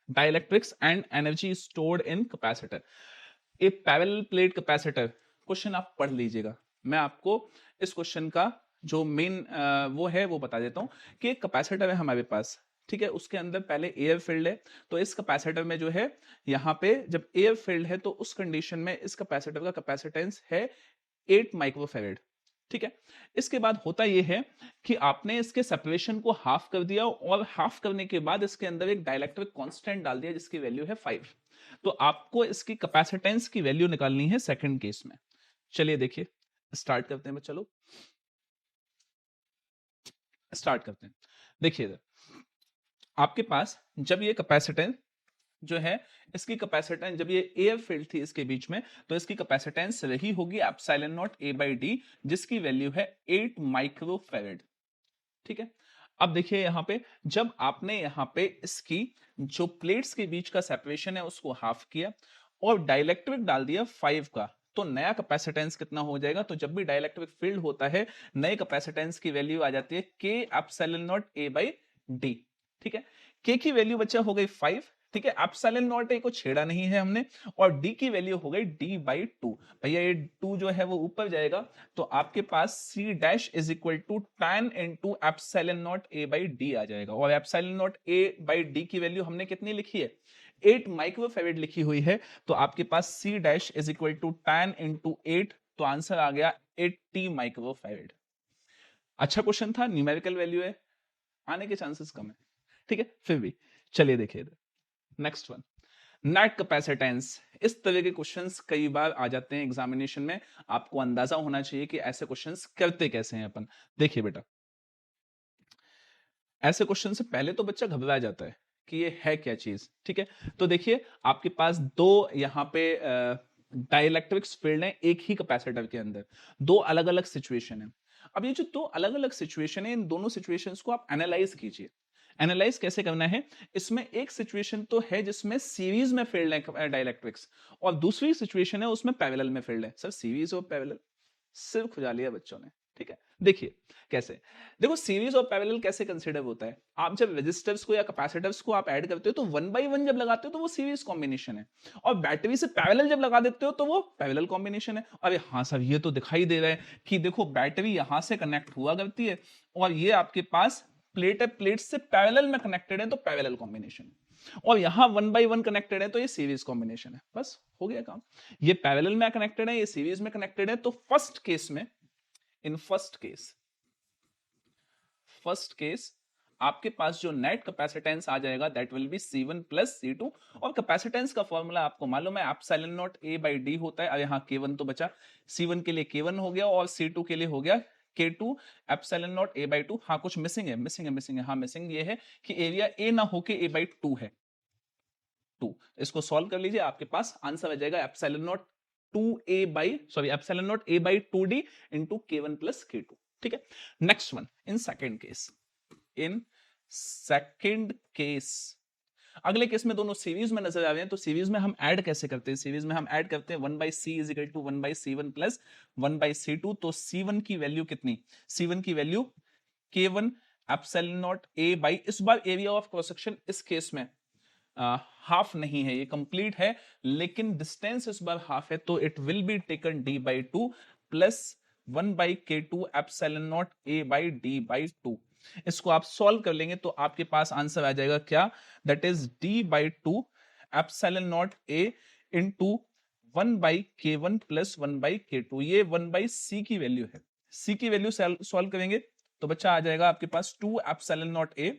Speaker 1: dielectrics and energy stored in capacitor, A parallel plate capacitor. Question आप पढ़ लीजिएगा। मैं आपको इस क्वेश्चन का जो मेन वो है वो बता देता हूं कि एक कैपेसिटर है हमारे पास, ठीक है, उसके अंदर पहले एयर फील्ड है। तो इस कैपेसिटर में जो है यहाँ पे जब एयर फील्ड है तो उस कंडीशन में इस कैपेसिटर का कैपेसिटेंस है 8 माइक्रोफेरेड। ठीक है, इसके बाद होता यह है कि आपने इसके सेपरेशन को हाफ कर दिया और हाफ करने के बाद इसके अंदर एक डाइलेक्ट्रिक कांस्टेंट डाल दिया जिसकी वैल्यू है 5। तो आपको इसकी कैपेसिटेंस की वैल्यू निकालनी है सेकंड केस में। चलिए देखिए, स्टार्ट करते हैं। चलो स्टार्ट करते हैं। देखिए इधर आपके पास जब ये कैपेसिटेंस जो है, इसकी कैपेसिटेंस जब ये एयर फील्ड थी इसके बीच में, तो इसकी कैपेसिटेंस रही होगी epsilon not A by D, जिसकी वैल्यू है 8 माइक्रोफेरेड। ठीक है, अब देखिए यहां पे जब आपने यहां पे इसकी जो प्लेट्स के बीच का सेपरेशन है उसको हाफ किया और डाइलेक्ट्रिक डाल दिया 5 का, तो नया कैपेसिटेंस कितना हो जाएगा? तो जब भी डाइलेक्ट्रिक फील्ड होता है नए कैपेसिटेंस की वैल्यू आ जाती है के epsilon not A by D. ठीक है, के की वैल्यू बच्चा हो गई 5। ठीक है, एप्सिलॉन नॉट ए को छेड़ा नहीं है हमने, और डी की वैल्यू हो गई डी बाई 2। भैया ये 2 जो है वो ऊपर जाएगा, तो आपके पास C dash is equal to tan into epsilon not A by D आ जाएगा। और epsilon not A by D की वैल्यू हमने कितनी लिखी है? 8 माइक्रोफेरेड लिखी हुई है। तो आपके पास C dash is equal to tan into 8, तो आंसर आ गया 80 माइक्रोफेरेड। अच्छा क्वेश्चन था, न्यूमेरिकल वैल्यू है, आने के चांसेस कम है। ठीक है, फिर भी चलिए देखिए नेक्स्ट वन, नेट कैपेसिटेंस। इस तरह के क्वेश्चंस कई बार आ जाते हैं एग्जामिनेशन में। आपको अंदाजा होना चाहिए कि ऐसे क्वेश्चंस करते कैसे हैं अपन। देखिए बेटा, ऐसे क्वेश्चन से पहले तो बच्चा घबरा जाता है कि ये है क्या चीज। ठीक है, तो देखिए आपके पास दो यहाँ पे डाइलेक्ट्रिक्स फील्ड है एक ही कैपेसिटर के अंदर, दो अलग अलग सिचुएशन है। अब ये जो दो अलग अलग सिचुएशन है, इन दोनों सिचुएशंस को आप एनालाइज कीजिए। एनालाइज कैसे करना है? इसमें एक सिचुएशन तो है जिसमें सीरीज में फील्ड है डाइलेक्ट्रिक्स, और दूसरी सिचुएशन है उसमें पैरेलल में फील्ड है। सर सीरीज और पैरेलल सिर खुजा लिया बच्चों ने। ठीक है, देखिए कैसे, देखो सीरीज और पैरेलल कैसे कंसीडर होता है। आप जब रेजिस्टर्स को या कैपेसिटर्स को आप ऐड करते हो तो 1 by 1 जब लगाते हो तो वो सीरीज कॉम्बिनेशन है, और बैटरी से पैरेलल जब लगा देते हो तो वो पैरेलल कॉम्बिनेशन है। अरे हाँ सर, ये तो दिखाई दे रहा है कि देखो बैटरी यहां से कनेक्ट हुआ करती है और ये आपके पास प्लेट है, प्लेट से पैरेलल में कनेक्टेड है तो पैरेलल कॉम्बिनेशन, और यहां 1 by 1 कनेक्टेड है तो ये सीरीज कॉम्बिनेशन है। बस हो गया काम। ये पैरेलल में कनेक्टेड है, ये सीरीज में कनेक्टेड है। तो फर्स्ट केस में, इन फर्स्ट केस आपके पास जो नेट कैपेसिटेंस आ जाएगा that will B C1 plus C2, और कैपेसिटेंस का फॉर्मूला आपको मालूम है epsilon not A by D होता है। अब यहाँ K1 तो बचा, C1 के लिए K1 हो गया और C2 के लिए हो गया K2 epsilon not A by 2। हाँ कुछ मिसिंग है। हाँ मिसिंग ये है कि एरिया A ना होके A बाई 2 है। 2 इसको सॉल्व कर लीजिए, आपके पास आंसर आ जाएगा epsilon not 2A by epsilon not A by 2D into K1 plus K2। ठीक है, next one, in second case, अगले केस में दोनों सीरीज में नजर आ रहे हैं। तो सीरीज में हम ऐड कैसे करते हैं? सीरीज में हम ऐड करते हैं 1 by C is equal to 1 by C1 plus 1 by C2। तो C1 की वैल्यू कितनी? C1 की value K1 epsilon not A by, इस बार एरिया ऑफ क्रॉस सेक्शन इस केस में हाफ नहीं है, ये कंप्लीट है, लेकिन डिस्टेंस इस बार हाफ है, तो it will be taken D by 2 plus 1 by K2 epsilon not A by D by 2। इसको आप सॉल्व कर लेंगे तो आपके पास आंसर आ जाएगा क्या? That is D by 2 epsilon not A into 1 by K1 plus 1 by K2। ये 1 बाई C की वैल्यू है। C की वैल्यू सॉल्व करेंगे तो बच्चा आ जाएगा आपके पास 2 epsilon not A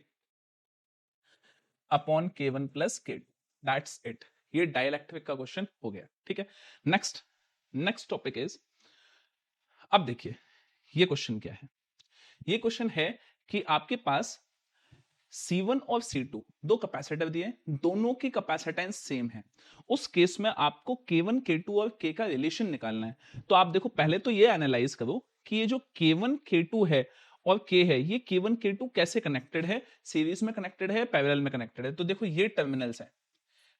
Speaker 1: upon K1 plus K2। That's it. ये डाइलेक्ट्रिक का क्वेश्चन हो गया। ठीक है, नेक्स्ट टॉपिक इज अब देखिए ये क्वेश्चन क्या है, ये क्वेश्चन है कि आपके पास C1 और C2 दो कैपेसिटर दिए हैं, दोनों की कैपेसिटेंस सेम है। उस केस में आपको K1 K2 और K का रिलेशन निकालना है। तो आप देखो पहले तो ये एनालाइज करो कि ये जो K1 K2 है और K है, ये K1 K2 कैसे कनेक्टेड है, सीरीज में कनेक्टेड है, पैरेलल में कनेक्टेड है। तो देखो ये टर्मिनल्स है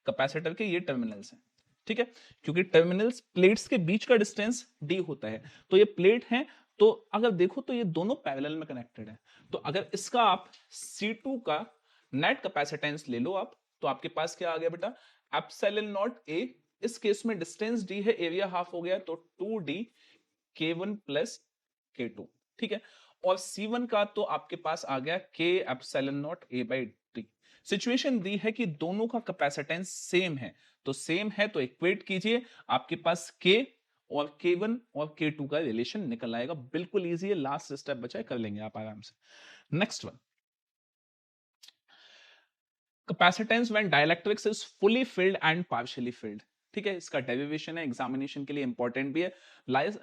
Speaker 1: कैपेसिटर के, ये टर्मिनल्स हैं, ठीक है, क्योंकि टर्मिनल्स प्लेट्स के बीच का डिस्टेंस d होता है, तो ये प्लेट है, तो अगर देखो तो ये दोनों पैरेलल में कनेक्टेड है। तो अगर इसका आप C2 का नेट कैपेसिटेंस ले लो आप, तो आपके पास क्या आ गया बेटा, एप्सिलॉन नॉट a, इस केस में डिस्टेंस d है, एरिया हाफ हो गया, तो 2d K1 प्लस K2, ठीक है। और C1 का तो आपके पास आ गया K epsilon not a by d। Situation दी है कि दोनों का कैपेसिटेंस सेम है, तो सेम है तो इक्वेट कीजिए, आपके पास K और K1 और K2 का रिलेशन निकल आएगा। बिल्कुल इजी है, लास्ट स्टेप बचा है, कर लेंगे आप आराम से। Next one, capacitance when dielectrics is fully filled and partially field, ठीक है, इसका डेरिवेशन है, एग्जामिनेशन के लिए इंपॉर्टेंट भी है,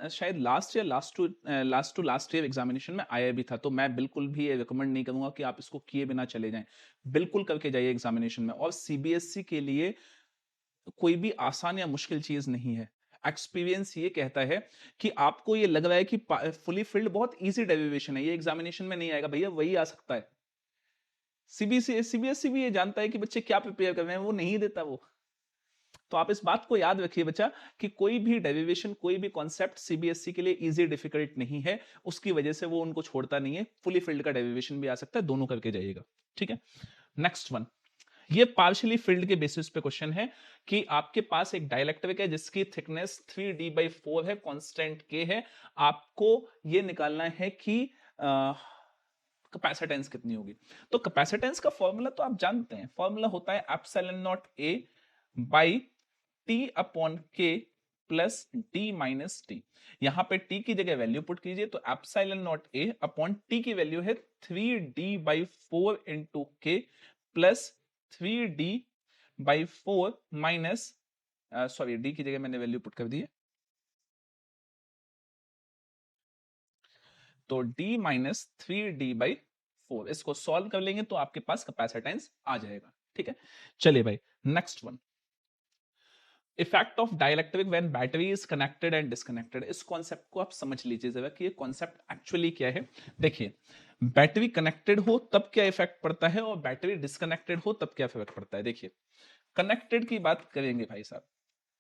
Speaker 1: शायद last to last year examination में आया भी था, तो मैं बिल्कुल भी ये रिकमेंड नहीं करूंगा कि आप इसको किए बिना चले जाएं, बिल्कुल करके जाइए एग्जामिनेशन में। और सीबीएसई के लिए कोई भी आसान या मुश्किल चीज नहीं है, एक्सपीरियंस ये कहता है कि आपको ये लग रहा है कि फुली फिल्ड बहुत इजी डेरिवेशन है, ये एग्जामिनेशन में नहीं आएगा, भैया वही आ सकता है। सीबीएसई भी ये जानता है कि बच्चे क्या प्रिपेयर कर रहे हैं, वो नहीं देता वो। तो आप इस बात को याद रखिए बच्चा कि कोई भी डेरिवेशन, कोई भी कॉन्सेप्ट सीबीएसई के लिए इजी डिफिकल्ट नहीं है, उसकी वजह से वो उनको छोड़ता नहीं है। फुली फिल्ड का डेरिवेशन भी आ सकता है, दोनों करके जाइएगा, ठीक है। नेक्स्ट वन, ये पार्शियली फिल्ड के बेसिस पे क्वेश्चन है कि आपके पास एक डाइलेक्ट्रिक है जिसकी थिकनेस 3d/4 है, कांस्टेंट k है, आपको ये निकालना है कि कैपेसिटेंस कितनी होगी। तो कैपेसिटेंस का फॉर्मूला तो आप जानते हैं, फॉर्मूला होता है epsilon not a by T upon के प्लस डी माइनस टी। यहां पे टी की जगह वैल्यू पुट कीजिए, तो epsilon not A upon T की वैल्यू है 3d/4 इंटू के plus 3d/4 minus, sorry D की जगह मैंने वैल्यू पुट कर दी है, तो d माइनस 3d/4, इसको सॉल्व कर लेंगे तो आपके पास कैपेसिटेंस आ जाएगा, ठीक है। चलिए भाई next one, effect of dielectric when battery is connected and disconnected. इस कॉन्सेप्ट को आप समझ लीजिए जरा कि ये कॉन्सेप्ट एक्चुअली क्या है। देखिए, बैटरी कनेक्टेड हो तब क्या इफेक्ट पड़ता है और बैटरी डिस्कनेक्टेड हो तब क्या इफेक्ट पड़ता है। देखिए, कनेक्टेड की बात करेंगे भाई साहब,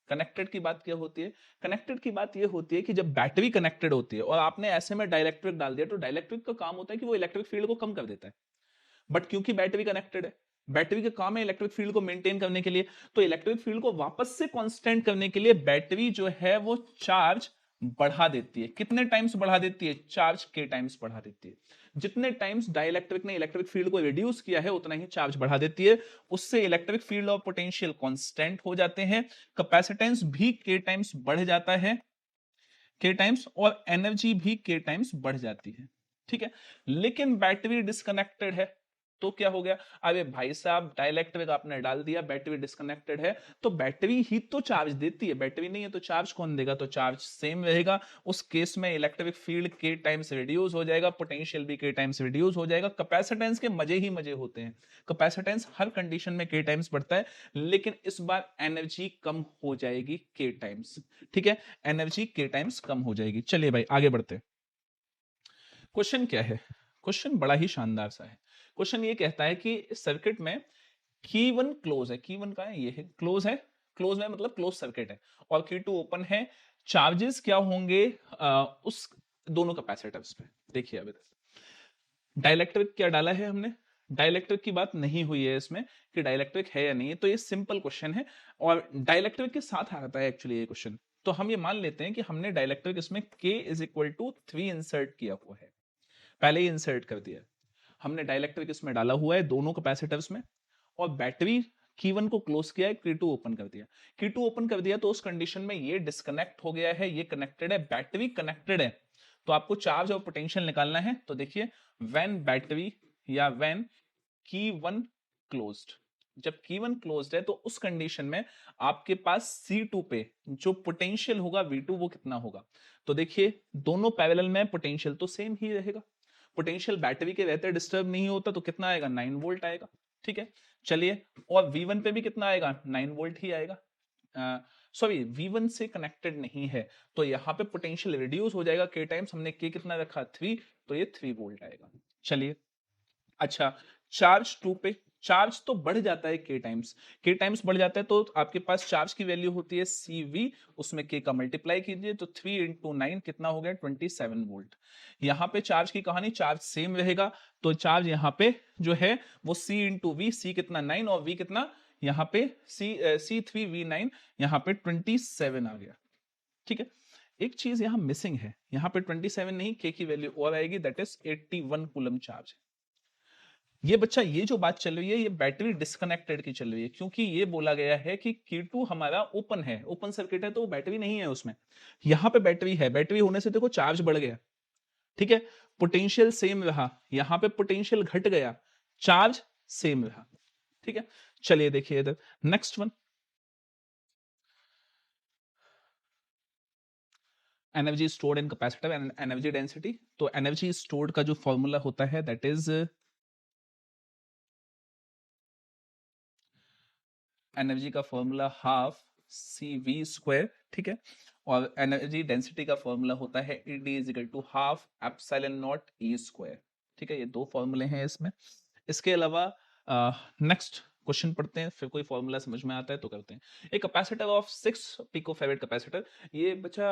Speaker 1: कनेक्टेड की बात क्या होती है, कनेक्टेड की बात ये होती है कि जब बैटरी कनेक्टेड होती है और आपने ऐसे में डाइलेक्ट्रिक डाल दिया, तो डाइलेक्ट्रिक का काम होता है कि वो इलेक्ट्रिक फील्ड को कम कर देता है, बट क्योंकि बैटरी कनेक्टेड है, बैटरी का काम है इलेक्ट्रिक फील्ड को मेंटेन करने के लिए, तो इलेक्ट्रिक फील्ड को वापस से कांस्टेंट करने के लिए बैटरी जो है वो चार्ज बढ़ा देती है। कितने टाइम्स बढ़ा देती है, चार्ज के टाइम्स बढ़ा देती है। जितने टाइम्स डाइलेक्ट्रिक ने इलेक्ट्रिक फील्ड को रिड्यूस किया है उतना ही चार्ज बढ़ा देती है, उससे इलेक्ट्रिक फील्ड और पोटेंशियल कांस्टेंट हो जाते हैं, कैपेसिटेंस भी के टाइम्स बढ़ जाता है, के टाइम्स, और एनर्जी भी के टाइम्स बढ़ जाती है, ठीक है। लेकिन बैटरी डिस्कनेक्टेड है तो क्या हो गया, अरे भाई साहब डाइलेक्ट्रिक आपने डाल दिया, बैटरी डिस्कनेक्टेड है, तो बैटरी ही तो चार्ज देती है, बैटरी नहीं है तो चार्ज कौन देगा, तो चार्ज सेम रहेगा। उस केस में इलेक्ट्रिक फील्ड के टाइम्स रिड्यूस हो जाएगा, पोटेंशियल भी के टाइम्स रिड्यूस हो जाएगा। कैपेसिटेंस के मजे ही मजे होते हैं, कैपेसिटेंस हर कंडीशन में के टाइम्स बढ़ता है, लेकिन इस बार एनर्जी कम हो जाएगी के टाइम्स, ठीक है, एनर्जी के टाइम्स कम हो जाएगी। चलिए भाई आगे बढ़ते, क्वेश्चन क्या है, क्वेश्चन बड़ा ही शानदार सा है। क्वेश्चन ये कहता है कि इस सर्किट में की1 क्लोज है, की1 का है, ये है क्लोज है, क्लोज है मतलब क्लोज सर्किट है, और की2 ओपन है, चार्जेस क्या होंगे उस दोनों कैपेसिटर्स पे। देखिए अभी डाइलेक्ट्रिक क्या डाला है हमने, डाइलेक्ट्रिक की बात नहीं हुई है इसमें कि डाइलेक्ट्रिक है या नहीं है, तो ये सिंपल क्वेश्चन है और डाइलेक्ट्रिक के साथ आता है एक्चुअली ये क्वेश्चन। तो हम ये मान लेते हैं कि हमने डाइलेक्ट्रिक इसमें K = 3 इंसर्ट किया हुआ है, पहले ही इंसर्ट कर दिया, हमने डाइलेक्ट्रिक इसमें डाला हुआ है दोनों कैपेसिटर्स में, और बैटरी Q1 को क्लोज किया है, Q2 ओपन कर दिया, Q2 ओपन कर दिया तो उस कंडीशन में ये डिस्कनेक्ट हो गया है, ये कनेक्टेड है, बैटरी कनेक्टेड है, तो आपको चार्ज और पोटेंशियल निकालना है। तो देखिए व्हेन बैटरी या व्हेन Q1 क्लोज्ड, जब Q1 क्लोज्ड है तो उस कंडीशन में आपके पास C2 पे जो पोटेंशियल होगा V2 वो कितना होगा। तो देखिए दोनों पैरेलल में पोटेंशियल तो सेम ही रहेगा, पोटेंशियल बैटरी के रहते डिस्टर्ब नहीं होता तो कितना आएगा 9 वोल्ट आएगा। ठीक है चलिए, और V1 पे भी कितना आएगा 9 वोल्ट ही आएगा। सॉरी V1 से कनेक्टेड नहीं है तो यहाँ पे पोटेंशियल रिड्यूस हो जाएगा K टाइम्स, हमने K कितना रखा 3 तो ये 3 वोल्ट आएगा। चलिए अच्छा, चार्ज 2 पे चार्ज तो बढ़ जाता है K टाइम्स बढ़ जाता है तो आपके पास चार्ज की वैल्यू होती है CV, उसमें K का मल्टीप्लाई कीजिए तो 3 इंटू 9 कितना हो गया 27 वोल्ट। यहाँ पे चार्ज की कहानी, चार्ज सेम रहेगा तो चार्ज यहाँ पे जो है वो C इंटू V, C कितना 9 और V कितना यहाँ पे C3V9 यहाँ पे 27 आ गया। ठीक है, एक चीज यहाँ मिसिंग है, यहाँ पे 27 नहीं K की वैल्यू और आएगी, दैट इज 81 कूलम चार्ज। ये बच्चा ये जो बात चल रही है ये बैटरी डिस्कनेक्टेड की चल रही है, क्योंकि ये बोला गया है कि Q2 हमारा ओपन है, ओपन सर्किट है तो बैटरी नहीं है उसमें। यहां पे बैटरी है, बैटरी होने से देखो चार्ज बढ़ गया। ठीक है, पोटेंशियल सेम रहा, यहां पे पोटेंशियल घट गया, चार्ज सेम रहा। ठीक है चलिए देखिए इधर next one, energy stored in capacitor and energy density. तो एनर्जी स्टोर्ड का जो फॉर्मूला होता है दैट इज एनर्जी का फॉर्मूला हाफ CV²। ठीक है, और एनर्जी डेंसिटी का फॉर्मूला होता है ED is equal to half epsilon naught E²। ठीक है, ये दो फॉर्मूले हैं इसमें। इसके अलावा नेक्स्ट क्वेश्चन पढ़ते हैं, फिर कोई फॉर्मूला समझ में आता है तो करते हैं। एक कैपेसिटर ऑफ 6 पिकोफैरेड कैपेसिटर, ये बच्चा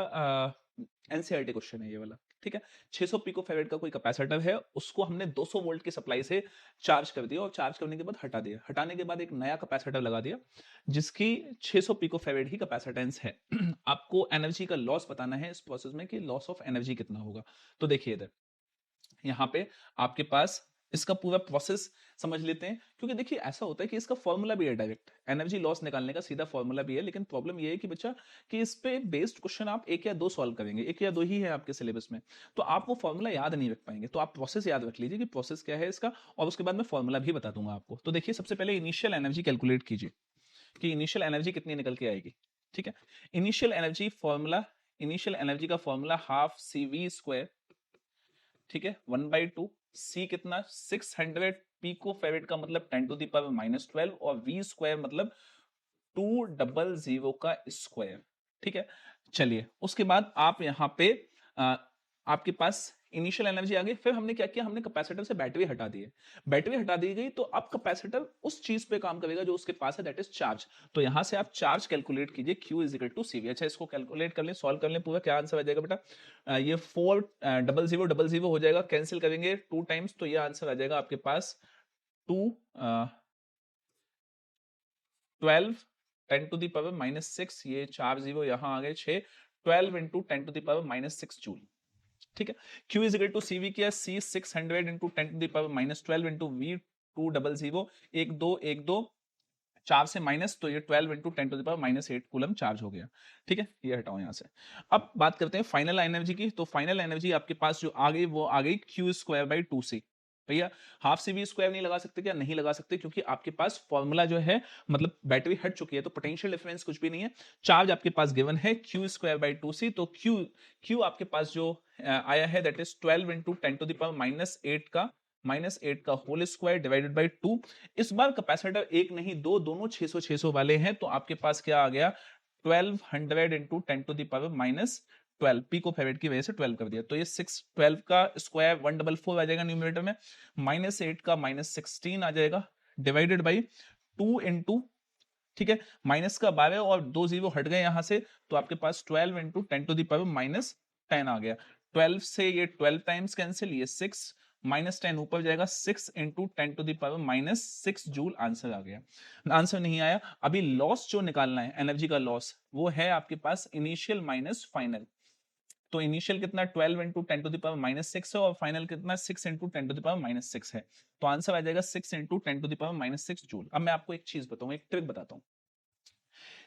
Speaker 1: एनसीईआरटी क्वेश्चन है ये वाला। ठीक है, 600 पिकोफैरेड का कोई कैपेसिटर है, उसको हमने 200 वोल्ट की सप्लाई से चार्ज कर दिया और चार्ज करने के बाद हटा दिया, हटाने के बाद एक नया कैपेसिटर लगा दिया जिसकी 600 पिकोफैरेड ही कैपेसिटेंस है। आपको एनर्जी का लॉस बताना है इस प्रोसेस में कि लॉस ऑफ एनर्जी कितना होगा। तो देखिए इधर यहाँ पे आपके पास इसका पूरा प्रोसेस समझ लेते हैं, क्योंकि देखिए ऐसा होता है कि इसका फॉर्मूला भी है, डायरेक्ट एनर्जी लॉस निकालने का सीधा फॉर्मूला भी है, लेकिन प्रॉब्लम ये है कि बच्चा कि इस पे बेस्ड क्वेश्चन आप एक या दो सॉल्व करेंगे, एक या दो ही है आपके सिलेबस में, तो आप वो फॉर्मूला याद नहीं रख पाएंगे। तो आप प्रोसेस याद रख लीजिए कि प्रोसेस क्या है इसका, और उसके बाद मैं फॉर्मूला भी बता दूंगा आपको। तो देखिए सबसे पहले इनिशियल एनर्जी कैलकुलेट कीजिए कि इनिशियल एनर्जी कितनी निकल के आएगी। ठीक है, initial energy formula, initial energy का फॉर्मूला हाफ CV²। ठीक है, 1/2 C कितना 600 पिकोफैरेड का मतलब 10 टू द पावर -12 और V² मतलब 200 का स्क्वायर। ठीक है, चलिए उसके बाद आप यहाँ पे आपके पास इनिशियल एनर्जी आ गई, फिर हमने क्या किया, हमने कैपेसिटर से बैटरी हटा दी है, बैटरी हटा दी गई तो अब कैपेसिटर उस चीज पे काम करेगा जो उसके पास है, दैट इज चार्ज। तो यहां से आप चार्ज कैलकुलेट कीजिए Q is equal to CV। अच्छा इसको कैलकुलेट कर लें, सॉल्व कर लें पूरा, क्या आंसर आ जाएगा बेटा, ये 40000 हो जाएगा, कैंसिल करेंगे 2 टाइम्स तो ये आंसर आ जाएगा आपके पास 2 12 10 टू द पावर -6, ये 4 जीरो यहाँ आ गए 6, 12 into 10 to the power -6 joule. ठीक है, Q is equal to CV किया, C 600 into 10 to the power -12 into V 200, 1 2 1 2 4 से माइनस तो ये 12 into 10 to the power -8 coulomb charge हो गया। ठीक है, ये हटाओ यहां से। अब बात करते हैं फाइनल एनर्जी की। तो फाइनल एनर्जी आपके पास जो आ गई वो आ गई Q²/2C। भैया हाफ CV² नहीं लगा सकते क्या, नहीं लगा सकते, क्योंकि आपके पास फॉर्मूला जो है मतलब बैटरी हट चुकी है तो पोटेंशियल डिफरेंस कुछ भी नहीं है, चार्ज आपके पास गिवन है Q²/2C। तो Q आपके पास जो आया है that is 12 into 10 to the power -8 का होल स्क्वायर डिवाइडेड बाई 2। इस बार कैपेसिटर एक नहीं दो, दोनों 600 वाले हैं, तो आपके पास क्या आ गया 1200 into 10 to the power -12 picofarad की वजह से 12 कर दिया, तो ये 612 का स्क्वायर 144 आ जाएगा न्यूमरेटर में, -8 का -16 आ जाएगा डिवाइडेड बाई 2 इंटू, ठीक है, माइनस का 12 और 2 जीरो हट गए यहां से, तो आपके पास 12 इंटू 10 टू द पावर -10 आ गया। 12 से ये 12 टाइम्स कैंसिल, ये 6 -10 ऊपर जाएगा, 6 into 10 to the power -6 joule answer आ गया। आंसर नहीं आया, अभी लॉस जो निकालना है एनर्जी का लॉस वो है आपके पास इनिशियल माइनस फाइनल। तो इनिशियल कितना 12 इंटू 10 टू द पावर -6 है और फाइनल कितना 6 इंटू 10 टू द पावर -6 है, तो आंसर आ जाएगा 6 into 10 to the power -6 joule. अब मैं आपको एक चीज बताऊं, एक ट्रिक बताता हूं।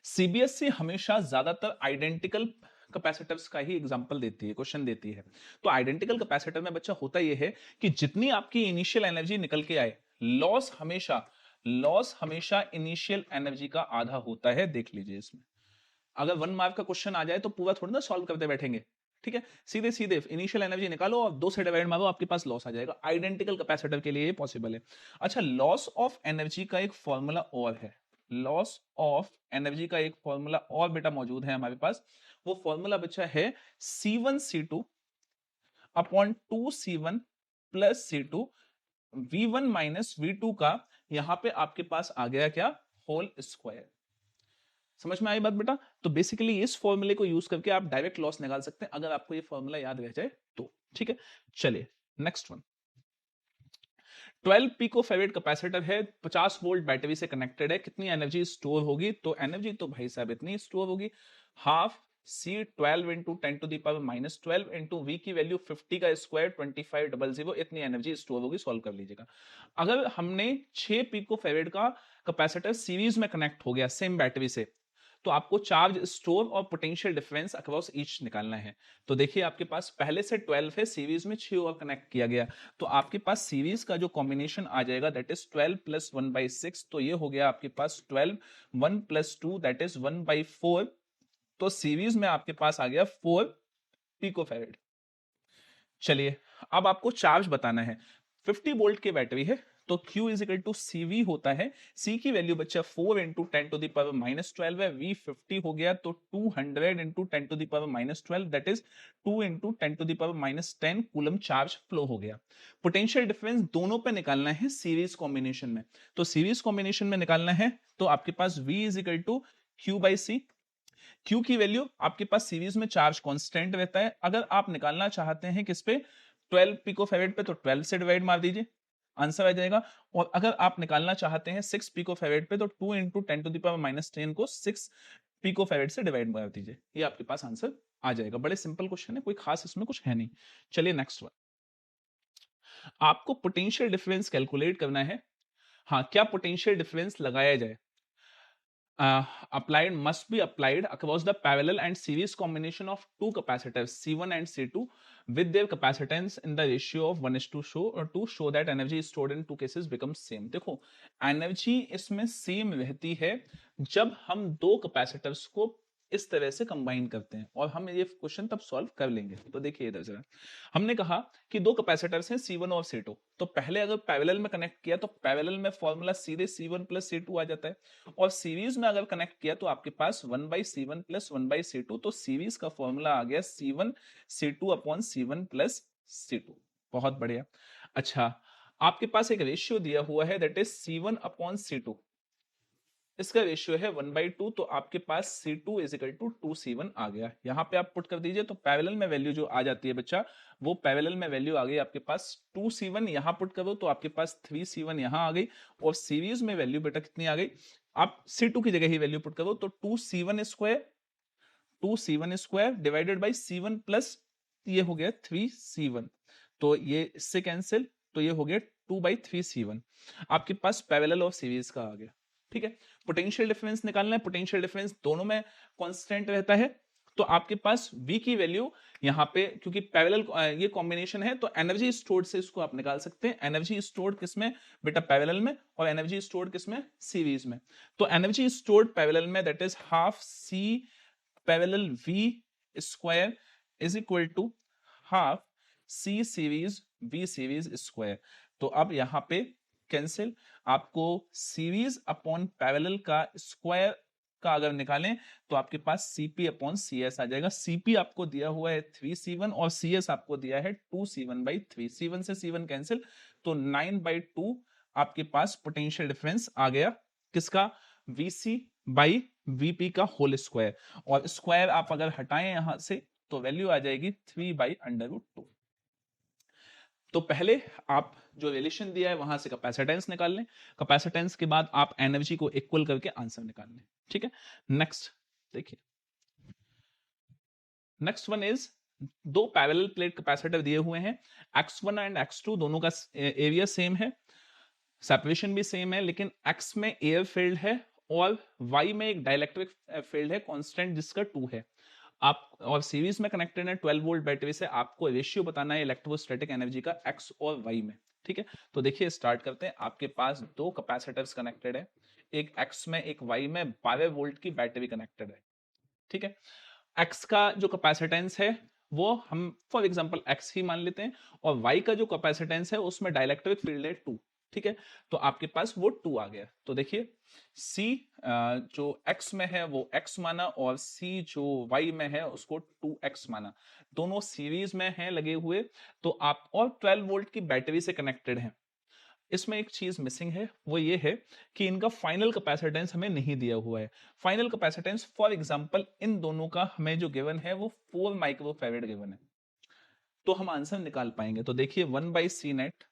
Speaker 1: सीबीएसई हमेशा ज्यादातर आइडेंटिकल कैपेसिटर्स का ही एग्जांपल देती है, क्वेश्चन देती है। तो आइडेंटिकल कैपेसिटर में बच्चा होता यह है कि जितनी आपकी इनिशियल एनर्जी निकल के आए, लॉस हमेशा लॉस हमेशा इनिशियल एनर्जी का आधा होता है, देख लीजिए इसमें। अगर 1 मार्क का क्वेश्चन आ जाए तो पूरा थोड़ा ना सॉल्व करते बैठेंगे, ठीक है, सीधे सीधे इनिशियल एनर्जी निकालो और 2 से डिवाइड मारो, आपके पास लॉस आ जाएगा। आइडेंटिकल कैपेसिटर के लिए ये पॉसिबल है। अच्छा, लॉस ऑफ एनर्जी का एक फॉर्मूला और है, लॉस ऑफ एनर्जी का एक फॉर्मूला और बेटा मौजूद है हमारे पास। वो फॉर्मूला बच्चा है C1C2 upon 2C1 plus C2 V1 minus V2 का यहां पे आपके पास आ गया क्या, होल स्क्वायर। समझ में आई बात बेटा? तो बेसिकली इस फॉर्मूले को यूज करके आप डायरेक्ट लॉस निकाल सकते हैं अगर आपको ये फॉर्मूला याद रह जाए तो, ठीक है। चलिए next one, 12 pico farad capacitor है, 50 वोल्ट बैटरी से कनेक्टेड है, कितनी एनर्जी स्टोर होगी? तो एनर्जी तो भाई साहब इतनी स्टोर होगी, half C12 into 10 to the power minus 12 into V की वैल्यू 50 का स्क्वायर 2500, इतनी एनर्जी स्टोर होगी। सॉल्व कर लीजिएगा। अगर हमने 6 पिको फेरेड का कैपेसिटर सीरीज में कनेक्ट हो गया सेम बैटरी से, तो आपको चार्ज स्टोर और पोटेंशियल डिफरेंस अक्रॉस ईच निकालना है। तो देखिए आपके पास पहले से 12 है, सीरीज में 6 और कनेक्ट किया गया, तो आपके पास सीरीज का जो कॉम्बिनेशन आ जाएगा दैट इज 12 प्लस 1/6, तो ये हो गया आपके पास 12, 1 प्लस 2 दैट इज 1/4, तो सीरीज में आपके पास आ गया 4 पिकोफैरेड। चलिए अब आपको चार्ज बताना है, 50 वोल्ट की बैटरी है, तो Q is equal to CV होता है, C की वैल्यू बच्चा 4 into 10 to the power minus 12 है, V 50 हो गया तो 200 into 10 to the power minus 12 that is 2 into 10 to the power minus 10 coulomb charge flow हो गया। पोटेंशियल डिफरेंस दोनों पे निकालना है सीरीज कॉम्बिनेशन में, तो सीरीज कॉम्बिनेशन में निकालना है तो आपके पास V is equal to Q/C। Q की वैल्यू आपके पास सीरीज में चार्ज कांस्टेंट रहता है, अगर आप निकालना चाहते हैं किस पे, 12 पिकोफैरेड पे, तो 12 से डिवाइड मार दीजिए, आंसर आ जाएगा। और अगर आप निकालना चाहते हैं 6 पिकोफैरेड पे, तो 2 into 10 to the power minus 10 को 6 पिकोफैरेड से डिवाइड मार दीजिए, ये आपके पास आंसर आ जाएगा। बड़े सिंपल क्वेश्चन है, कोई खास इसमें कुछ है नहीं। चलिए नेक्स्ट वन, आपको पोटेंशियल डिफरेंस कैलकुलेट करना है। हाँ, क्या पोटेंशियल डिफरेंस लगाया जाए? Applied must be applied across the parallel and series combination of two capacitors C1 and C2 with their capacitance in the ratio of 1:2 to show that energy stored in two cases becomes same। देखो एनर्जी इसमें सेम रहती है जब हम दो कैपेसिटर्स को इस तरह से कंबाइन करते हैं, और हम ये क्वेश्चन तब सॉल्व कर लेंगे। तो देखिए इधर जरा, हमने कहा कि दो कैपेसिटर्स हैं C1 और C2, तो पहले अगर पैरेलल में कनेक्ट किया तो पैरेलल में फॉर्मूला सीधे C1 प्लस C2 आ जाता है, और सीरीज में अगर कनेक्ट किया तो आपके पास 1/C1 प्लस 1/C2, तो सीरीज का फॉर्मूला आ गया C1 C2 upon C1 plus C2। बहुत बढ़िया। अच्छा, आपके पास एक रेशियो दिया हुआ है that is C1 upon C2, इसका रेशियो है 1/2, तो आपके पास C2 is equal to 2C1 आ गया। यहां पे आप पुट कर दीजिए, तो पैरेलल में वैल्यू जो आ जाती है बच्चा, वो पैरेलल में वैल्यू आ गई आपके पास 2C1, यहां पुट करो तो आपके पास 3C1 यहां आ गई, और सीरीज में वैल्यू बेटा कितनी आ गई, आप C2 की जगह ही वैल्यू पुट करो तो 2C1 square, 2C1 square divided by C1 plus ये हो गया 3C1, तो ये इससे कैंसिल, तो ये हो गया 2/3C1, आपके पास पैरेलल और सीरीज का आ गया। ठीक है, पोटेंशियल डिफरेंस निकालना है, पोटेंशियल डिफरेंस दोनों में कांस्टेंट रहता है, तो आपके पास V की वैल्यू यहां पे, क्योंकि पैरेलल ये कॉम्बिनेशन है, तो एनर्जी स्टोर्ड से इसको आप निकाल सकते हैं। एनर्जी स्टोर्ड किसमें बेटा, पैरेलल में, और एनर्जी स्टोर्ड किसमें, सीरीज में। तो एनर्जी स्टोर्ड पैरेलल में that is half C parallel V square is equal to half C series V series square. तो अब यहां पे कैंसिल, आपको सीरीज अपॉन पैरेलल का स्क्वायर का अगर निकालें तो आपके पास CP अपॉन CS आ जाएगा। CP आपको दिया हुआ है 3C1 और CS आपको दिया है 2C1/3, C1 से C1 कैंसिल, तो 9/2 आपके पास पोटेंशियल डिफरेंस आ गया, किसका, VC बाई VP का होल स्क्वायर, और स्क्वायर आप अगर हटाएं यहां से तो वैल्यू आ जाएगी 3/√2। तो पहले आप जो रिलेशन दिया है वहां से कैपेसिटेंस निकाल लें, कैपेसिटेंस के बाद आप एनर्जी को इक्वल करके आंसर निकाल लें। ठीक है, नेक्स्ट देखिए, नेक्स्ट वन इज, दो पैरेलल प्लेट कैपेसिटर दिए हुए हैं, X1 एंड X2 दोनों का एरिया सेम है, सेपरेशन भी सेम है, लेकिन X में एयर फील्ड है और Y में एक डाइलेक्ट्रिक फील्ड है कांस्टेंट जिसका 2 है। आप और सीरीज में कनेक्टेड है 12 वोल्ट बैटरी से, आपको रेशियो बताना है इलेक्ट्रोस्टैटिक एनर्जी का X और Y में। ठीक है, तो देखिए स्टार्ट करते हैं। आपके पास दो कैपेसिटर्स कनेक्टेड है, एक एक्स में एक वाई में 12 वोल्ट की बैटरी कनेक्टेड है। ठीक है, एक्स का जो कैपेसिटेंस है वो हम फॉर एग्जांपल एक्स ही मान लेते हैं, और वाई का जो कैपेसिटेंस है उसमें डाइलेक्ट्रिक फील्ड है 2। ठीक है, तो आपके पास वो 2 आ गया। तो देखिए C जो x में है वो x माना, और C जो y में है उसको 2x माना। दोनों सीरीज में हैं लगे हुए, तो आप और 12 वोल्ट की बैटरी से कनेक्टेड हैं। इसमें एक चीज मिसिंग है, वो ये है कि इनका फाइनल कैपेसिटेंस हमें नहीं दिया हुआ है। Final capacitance for example in दोनों का हमें जो गिवन है वो 4 माइक्रोफैरेड गिवन है, तो हम आंसर निकाल पाएंगे। तो देखिए 1/c net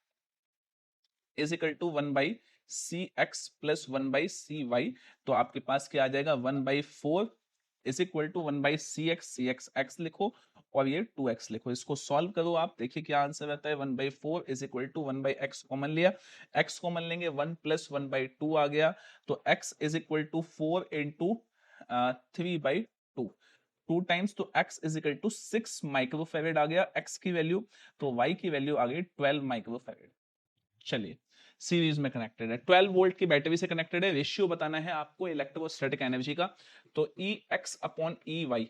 Speaker 1: is equal to 1/cx plus 1/cy, तो आपके पास क्या आ जाएगा 1/4 is equal to 1/cx, x लिखो और ये 2x लिखो। इसको सॉल्व करो आप, देखिए क्या आंसर रहता है। 1/4 is equal to 1/x common लिया, x कॉमन लेंगे 1 प्लस 1/2 आ गया, तो x is equal to 4 into 3/2, 2 times, तो x is equal to 6 microfarad आ गया x की वैल्यू, तो y की वैल्यू आ गई 12 माइक्रोफेरेड। चलिए सीरीज में कनेक्टेड है, 12 वोल्ट की बैटरी से कनेक्टेड है। रेशियो बताना है आपको इलेक्ट्रोस्टैटिक एनर्जी का, तो EX अपॉन EY।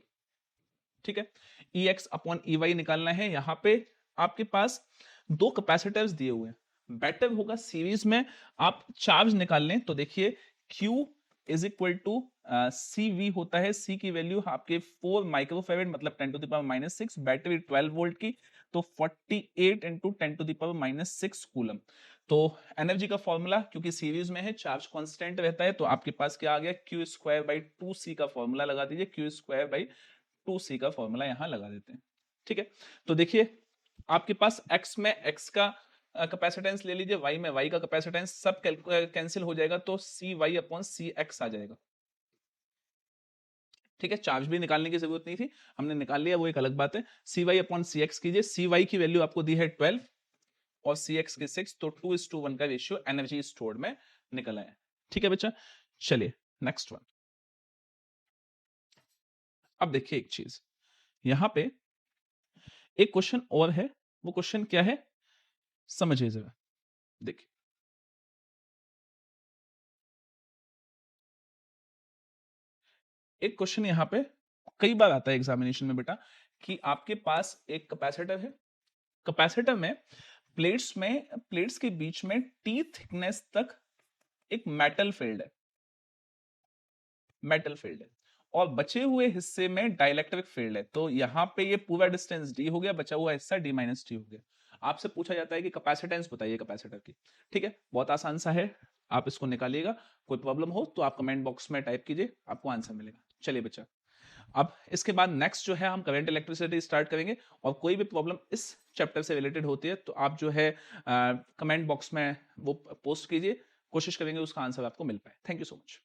Speaker 1: ठीक है, EX अपॉन EY निकालना है। यहां पे आपके पास दो कैपेसिटर्स दिए हुए हैं, बेटर होगा सीरीज में आप चार्ज निकाल लें। तो देखिए Q is equal to CV होता है, C की वैल्यू आपके 4 माइक्रोफेरेड मतलब 10⁻⁻6, बैटरी 12 वोल्ट की, तो 48 इंटू 10⁻⁻6 कूलम। तो एनर्जी का फॉर्मूला क्योंकि सीरीज में है, चार्ज कांस्टेंट रहता है, तो आपके पास क्या आ गया Q²/2C का फॉर्मूला लगा दीजिए, Q²/2C का फॉर्मूला यहां लगा देते हैं। ठीक है, तो देखिए आपके पास x में x का कैपेसिटेंस ले लीजिए, y में y का कैपेसिटेंस, सब कैंसिल हो जाएगा, तो CY अपॉन CX आ जाएगा। ठीक है, चार्ज भी निकालने की जरूरत नहीं थी, हमने निकाल लिया, वो एक अलग बात है। CY अपॉन CX कीजिए, CY की वैल्यू आपको दी है 12 और CX की 6, तो 2:1 का रेशियो एनर्जी स्टोर्ड में निकल आया। ठीक है बच्चा, चलिए नेक्स्ट वन। अब देखिए एक चीज यहां पे एक क्वेश्चन और है, वो क्वेश्चन क्या है समझिए जरा। देखिए एक क्वेश्चन यहां पे कई बार आता है एग्जामिनेशन में बेटा, कि आपके पास एक कैपेसिटर है, कैपेसिटर में प्लेट्स के बीच में T थिकनेस तक एक मेटल फील्ड है, और बचे हुए हिस्से में डाइलेक्ट्रिक फील्ड है। तो यहां पे ये पूरा डिस्टेंस D हो गया, बचा हुआ हिस्सा D-T हो गया। आपसे पूछा जाता है कि कैपेसिटेंस बताइए कैपेसिटर की। ठीक है, बहुत आसान सा है, आप इसको निकालिएगा। कोई प्रॉब्लम हो तो आप कमेंट बॉक्स में टाइप कीजिए, आपको आंसर मिलेगा। चलिए बच्चा, अब इसके बाद नेक्स्ट जो है हम करंट इलेक्ट्रिसिटी स्टार्ट करेंगे, और कोई भी प्रॉब्लम इस चैप्टर से रिलेटेड होती है तो आप जो है कमेंट बॉक्स में वो पोस्ट कीजिए, कोशिश करेंगे उसका आंसर आपको मिल पाए। Thank you so much.